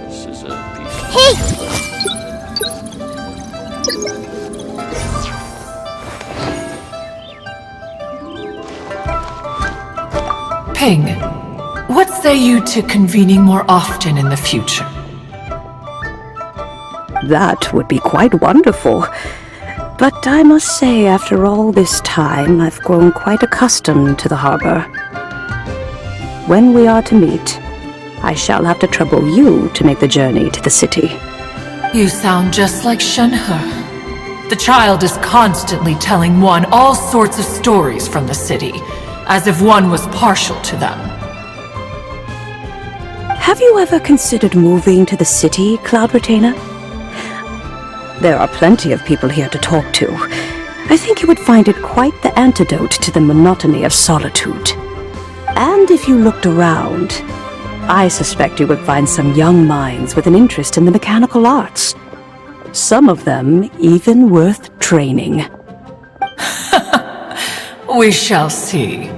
This is a piece. Hey! Ping, what say you to convening more often in the future? That would be quite wonderful. But I must say, after all this time, I've grown quite accustomed to the harbor. When we are to meet, I shall have to trouble you to make the journey to the city. You sound just like Shenhe. The child is constantly telling one all sorts of stories from the city, as if one was partial to them. Have you ever considered moving to the city, Cloud Retainer? There are plenty of people here to talk to. I think you would find it quite the antidote to the monotony of solitude. And if you looked around, I suspect you would find some young minds with an interest in the mechanical arts. Some of them even worth training. We shall see.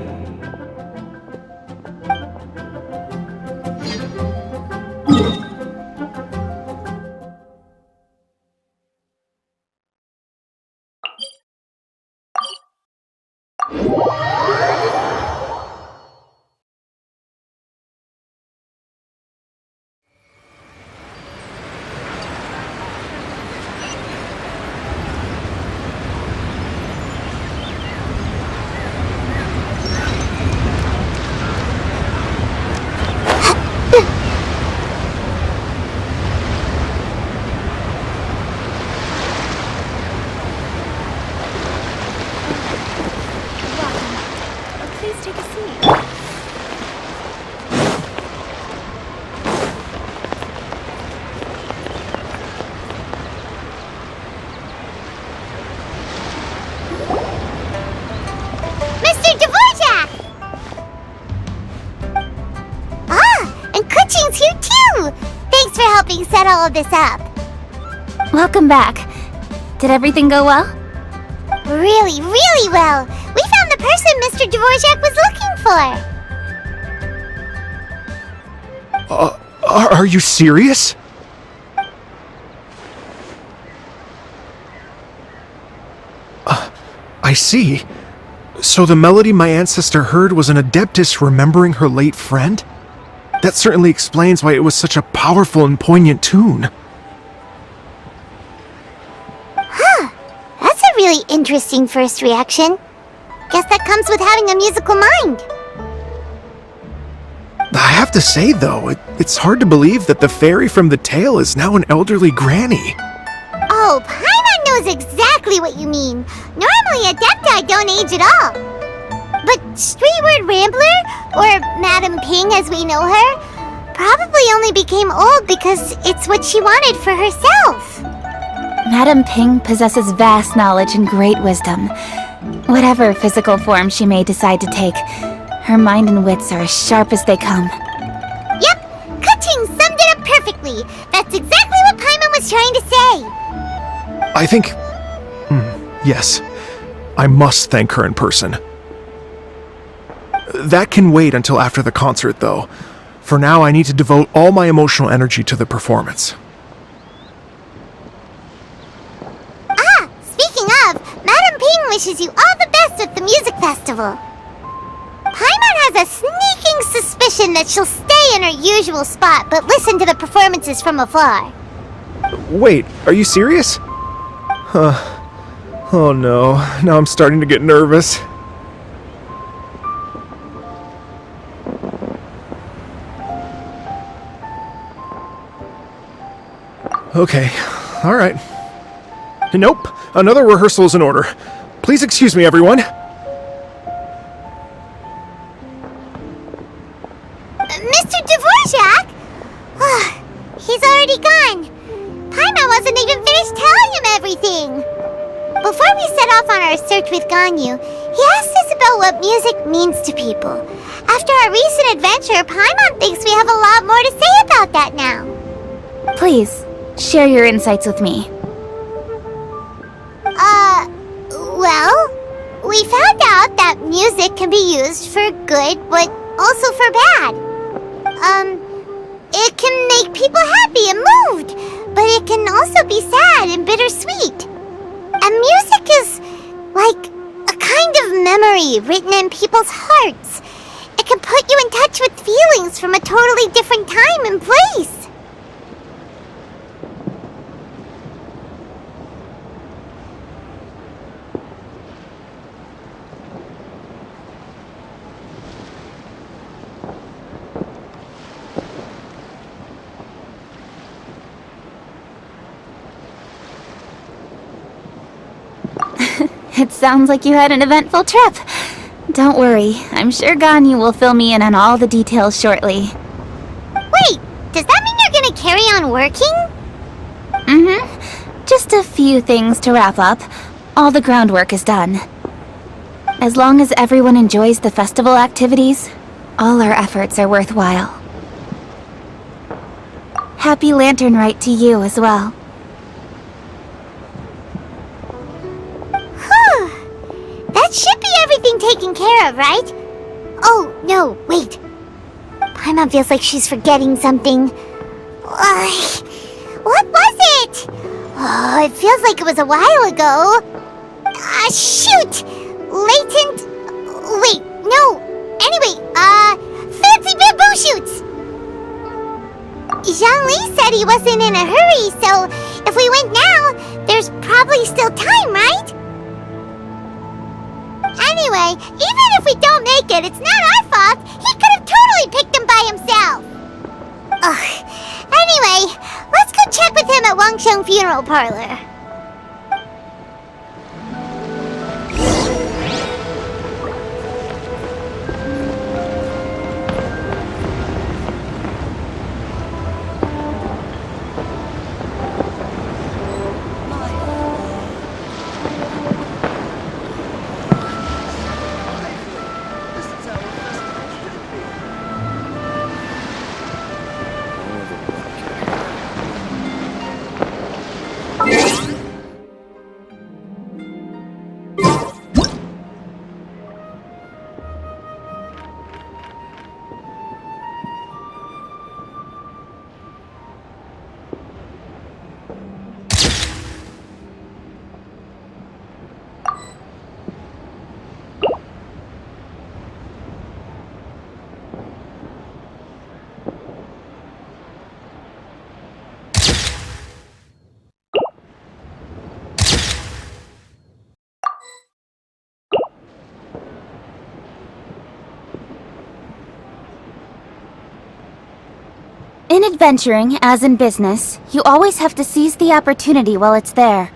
helping set all of this up. Welcome back. Did everything go well? Really, really well. We found the person Mr. Dvorak was looking for. Are you serious? I see. So the melody my ancestor heard was an adeptus remembering her late friend? That certainly explains why it was such a powerful and poignant tune. Huh. That's a really interesting first reaction. Guess that comes with having a musical mind. I have to say, though, it's hard to believe that the fairy from the tale is now an elderly granny. Oh, Paimon knows exactly what you mean. Normally, Adepti don't age at all. But Streetward Rambler, or Madam Ping as we know her, probably only became old because it's what she wanted for herself. Madam Ping possesses vast knowledge and great wisdom. Whatever physical form she may decide to take, her mind and wits are as sharp as they come. Yep, Ka-Ching summed it up perfectly. That's exactly what Paimon was trying to say. I think... yes. I must thank her in person. That can wait until after the concert, though. For now, I need to devote all my emotional energy to the performance. Ah, speaking of, Madam Ping wishes you all the best at the music festival. Paimon has a sneaking suspicion that she'll stay in her usual spot but listen to the performances from afar. Wait, are you serious? Oh no, now I'm starting to get nervous. Okay, alright. Nope, another rehearsal is in order. Please excuse me, everyone. Mr. Dvorak? He's already gone. Paimon wasn't even finished telling him everything. Before we set off on our search with Ganyu, he asked us about what music means to people. After our recent adventure, Paimon thinks we have a lot more to say about that now. Please, share your insights with me. Well, we found out that music can be used for good, but also for bad. It can make people happy and moved, but it can also be sad and bittersweet. And music is like a kind of memory written in people's hearts. It can put you in touch with feelings from a totally different time and place. It sounds like you had an eventful trip. Don't worry, I'm sure Ganyu will fill me in on all the details shortly. Wait, does that mean you're gonna carry on working? Just a few things to wrap up. All the groundwork is done. As long as everyone enjoys the festival activities, all our efforts are worthwhile. Happy Lantern Rite to you as well. That should be everything taken care of, right? Oh, no, wait. Paimon feels like she's forgetting something. What was it? Oh, it feels like it was a while ago. Shoot! Latent... Wait, no. Anyway, fancy bamboo shoots! Zhang-Li said he wasn't in a hurry, so if we went now, there's probably still time, right? Anyway, even if we don't make it, it's not our fault. He could have totally picked them by himself. Ugh. Anyway, let's go check with him at Wangsheng Funeral Parlor. In adventuring, as in business, you always have to seize the opportunity while it's there.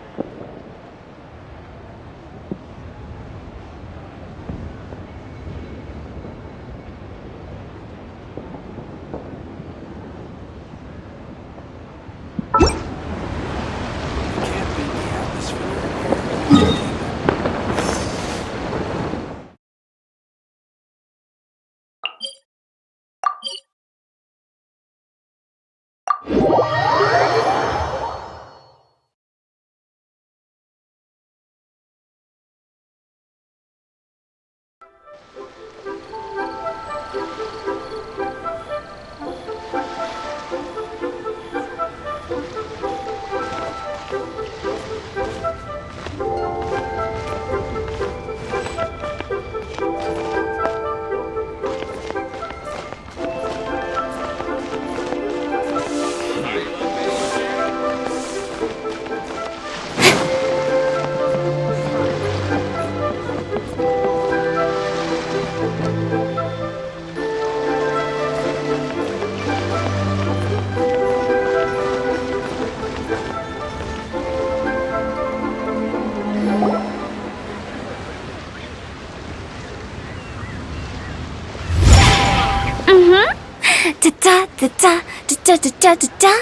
Da-da, da-da-da-da-da-da.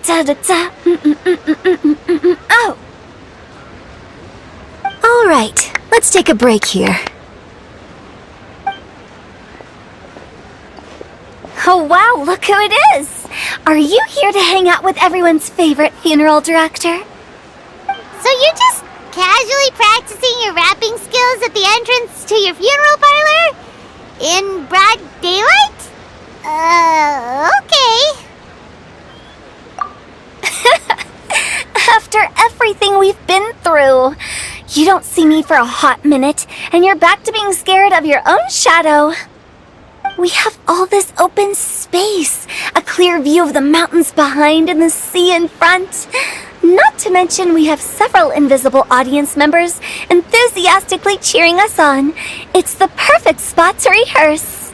Da-da-da. Oh! Alright, let's take a break here. Oh wow, look who it is! Are you here to hang out with everyone's favorite funeral director? So you're just casually practicing your rapping skills at the entrance to your funeral parlor? In broad daylight? Okay. After everything we've been through, you don't see me for a hot minute, and you're back to being scared of your own shadow. We have all this open space, a clear view of the mountains behind and the sea in front. Not to mention we have several invisible audience members enthusiastically cheering us on. It's the perfect spot to rehearse.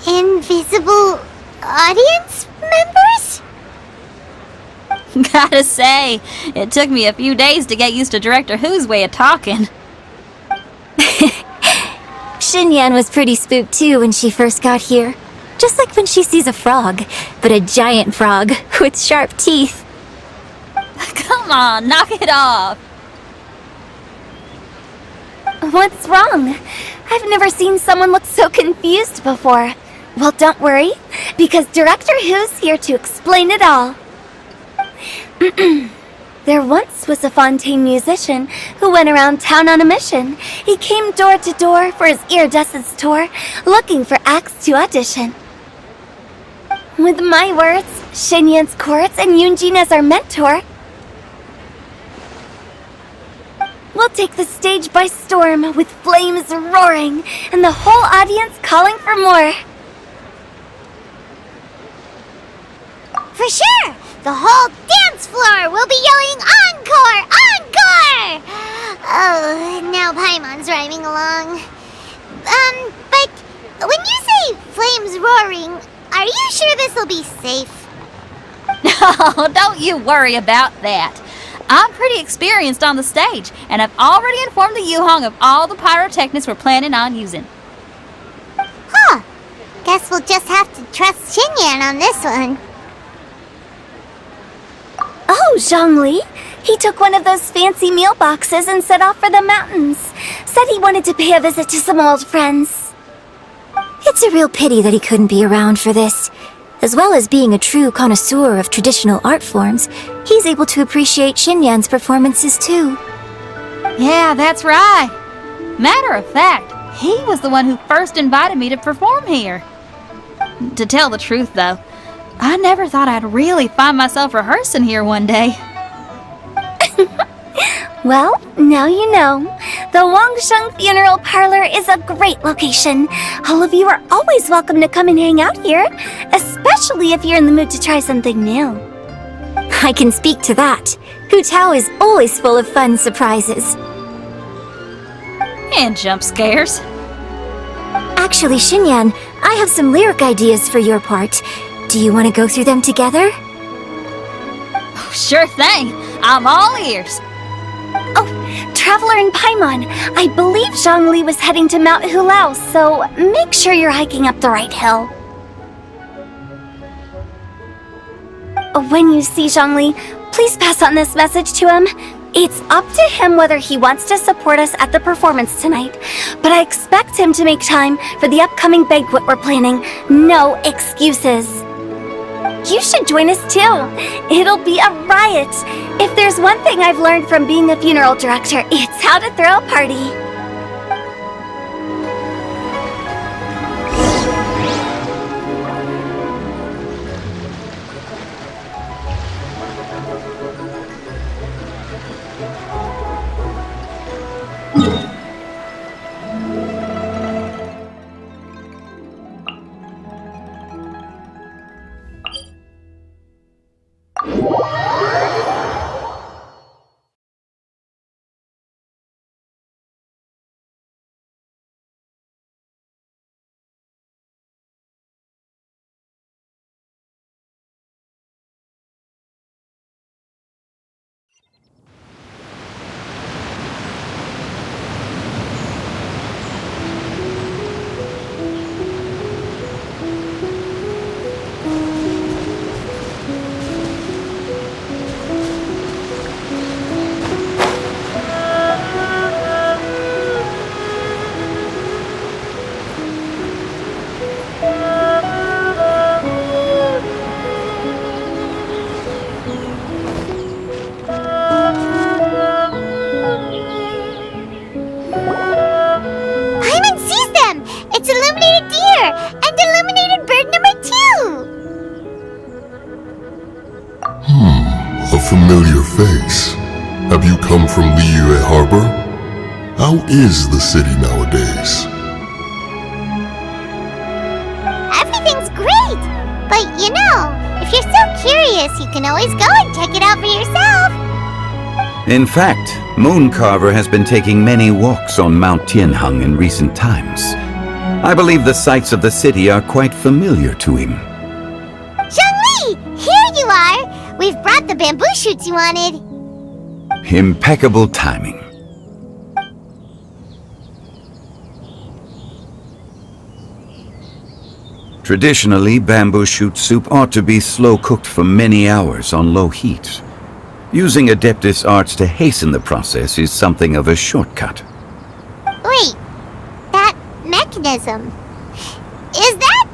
Invisible audience members? Gotta say, it took me a few days to get used to Director Who's way of talking. Xinyan was pretty spooked too when she first got here. Just like when she sees a frog, but a giant frog with sharp teeth. Come on, knock it off. What's wrong? I've never seen someone look so confused before. Well, don't worry, because Director Who's here to explain it all. There once was a Fontaine musician who went around town on a mission. He came door to door for his iridescence tour, looking for acts to audition. With my words, Xinyan's chords, and Yunjin as our mentor, we'll take the stage by storm with flames roaring and the whole audience calling for more. For sure! The whole dance floor will be yelling encore! Encore! Oh, now Paimon's rhyming along. But when you say flames roaring, are you sure this'll be safe? No, don't you worry about that. I'm pretty experienced on the stage, and I've already informed the Yuhong of all the pyrotechnics we're planning on using. Huh. Guess we'll just have to trust Xinyan on this one. Oh, Zhongli. He took one of those fancy meal boxes and set off for the mountains. Said he wanted to pay a visit to some old friends. It's a real pity that he couldn't be around for this. As well as being a true connoisseur of traditional art forms, he's able to appreciate Xinyan's performances too. Yeah, that's right. Matter of fact, he was the one who first invited me to perform here. To tell the truth, though, I never thought I'd really find myself rehearsing here one day. Well, now you know. The Wangsheng Funeral Parlor is a great location. All of you are always welcome to come and hang out here, especially if you're in the mood to try something new. I can speak to that. Hu Tao is always full of fun surprises. And jump scares. Actually, Xinyan, I have some lyric ideas for your part. Do you want to go through them together? Sure thing. I'm all ears. Oh, Traveler in Paimon, I believe Zhongli was heading to Mount Hulao, so make sure you're hiking up the right hill. When you see Zhongli, please pass on this message to him. It's up to him whether he wants to support us at the performance tonight, but I expect him to make time for the upcoming banquet we're planning. No excuses. You should join us too. It'll be a riot. If there's one thing I've learned from being a funeral director, it's how to throw a party. Familiar face. Have you come from Liyue Harbor? How is the city nowadays? Everything's great! But you know, if you're so curious, you can always go and check it out for yourself. In fact, Mooncarver has been taking many walks on Mount Tianheng in recent times. I believe the sights of the city are quite familiar to him. Zhongli! Here you are! We've brought the bamboo shoots you wanted. Impeccable timing. Traditionally, bamboo shoot soup ought to be slow-cooked for many hours on low heat. Using Adeptus arts to hasten the process is something of a shortcut. Wait, that mechanism, is that?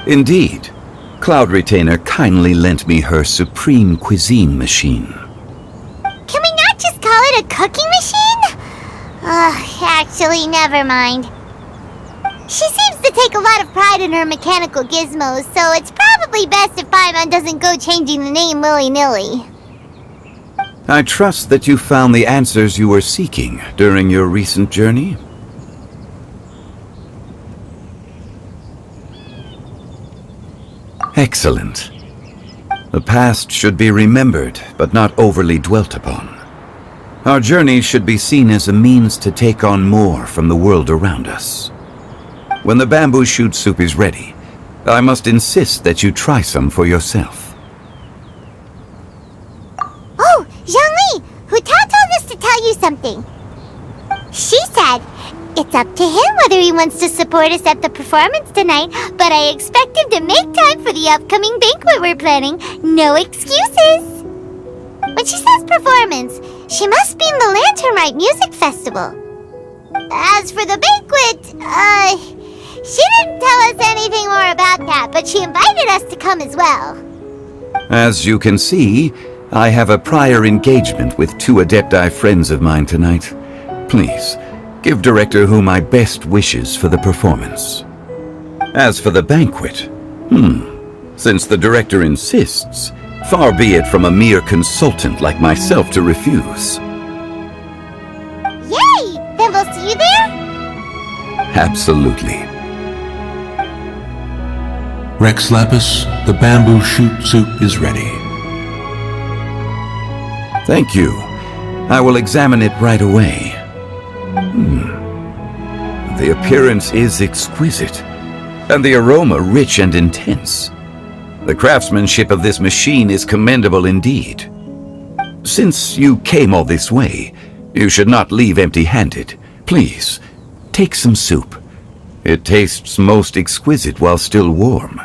Indeed. Cloud Retainer kindly lent me her supreme cuisine machine. Can we not just call it a cooking machine? Actually, never mind. She seems to take a lot of pride in her mechanical gizmos, so it's probably best if Paimon doesn't go changing the name willy-nilly. I trust that you found the answers you were seeking during your recent journey. Excellent. The past should be remembered, but not overly dwelt upon. Our journey should be seen as a means to take on more from the world around us. When the bamboo shoot soup is ready, I must insist that you try some for yourself. Oh, Zhongli! Huta told us to tell you something. She said, it's up to him whether he wants to support us at the performance tonight, but I expect him to make time for the upcoming banquet we're planning. No excuses! When she says performance, she must mean the Lantern Rite Music Festival. As for the banquet, she didn't tell us anything more about that, but she invited us to come as well. As you can see, I have a prior engagement with 2 Adepti friends of mine tonight. Please, give Director Hu my best wishes for the performance. As for the banquet, since the Director insists, far be it from a mere consultant like myself to refuse. Yay! Then we'll see you there? Absolutely. Rex Lapis, the bamboo shoot soup is ready. Thank you. I will examine it right away. The appearance is exquisite, and the aroma rich and intense. The craftsmanship of this machine is commendable indeed. Since you came all this way, you should not leave empty-handed. Please, take some soup. It tastes most exquisite while still warm.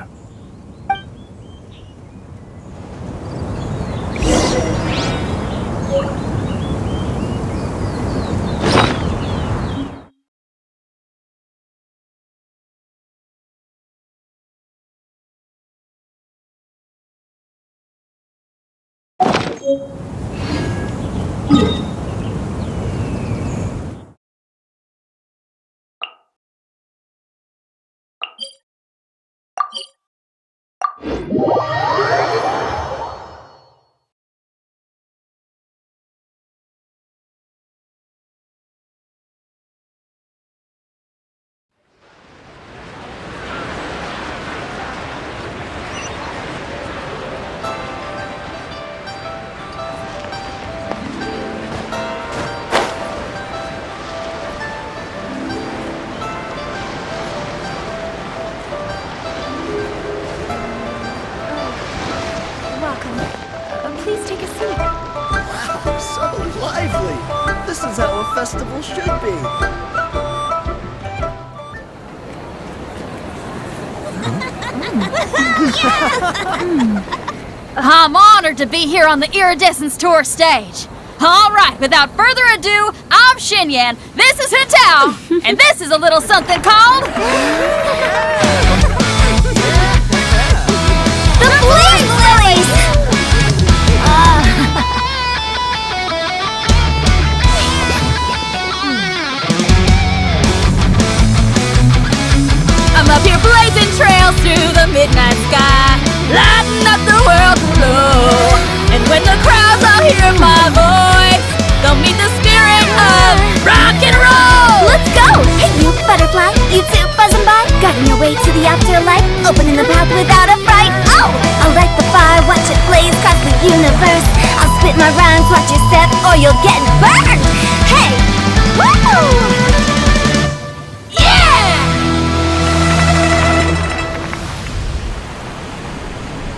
This is how a festival should be. I'm honored to be here on the Iridescence Tour stage. All right, without further ado, I'm Xinyan, this is Hintao, and this is a little something called... The Blaze Lilies! I'm up here blazing trails through the midnight sky, lighting up the world below. And when the crowds all hear my voice, they'll meet the spirit of rock and roll. Let's go! Hey, you butterfly, you too buzzing by, guiding your way to the afterlife, opening the path without a fright. Oh, I'll light the fire, watch it blaze across the universe. I'll spit my rhymes, watch you step, or you'll get burned. Hey, woo!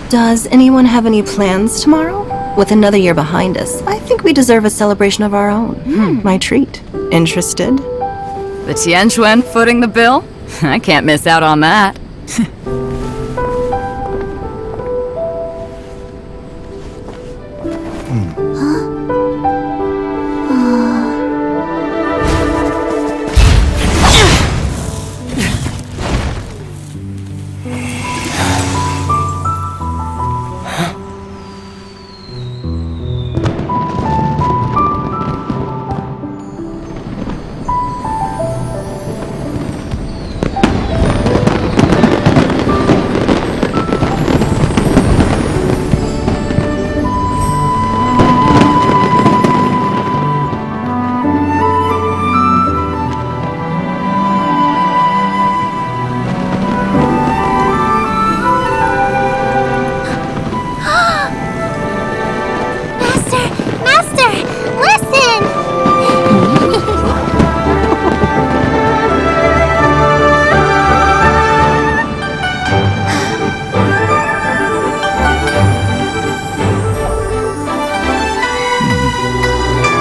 Does anyone have any plans tomorrow? With another year behind us, I think we deserve a celebration of our own. My treat. Interested? The Tianquan footing the bill? I can't miss out on that.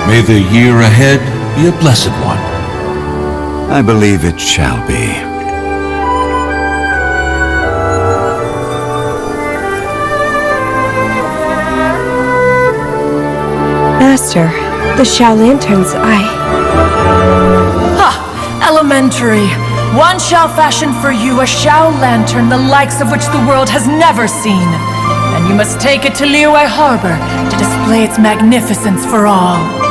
May the year ahead be a blessed one. I believe it shall be. Master, the Shao Lanterns, Elementary. One shall fashion for you a Shao Lantern the likes of which the world has never seen. And you must take it to Liyue Harbor to display its magnificence for all.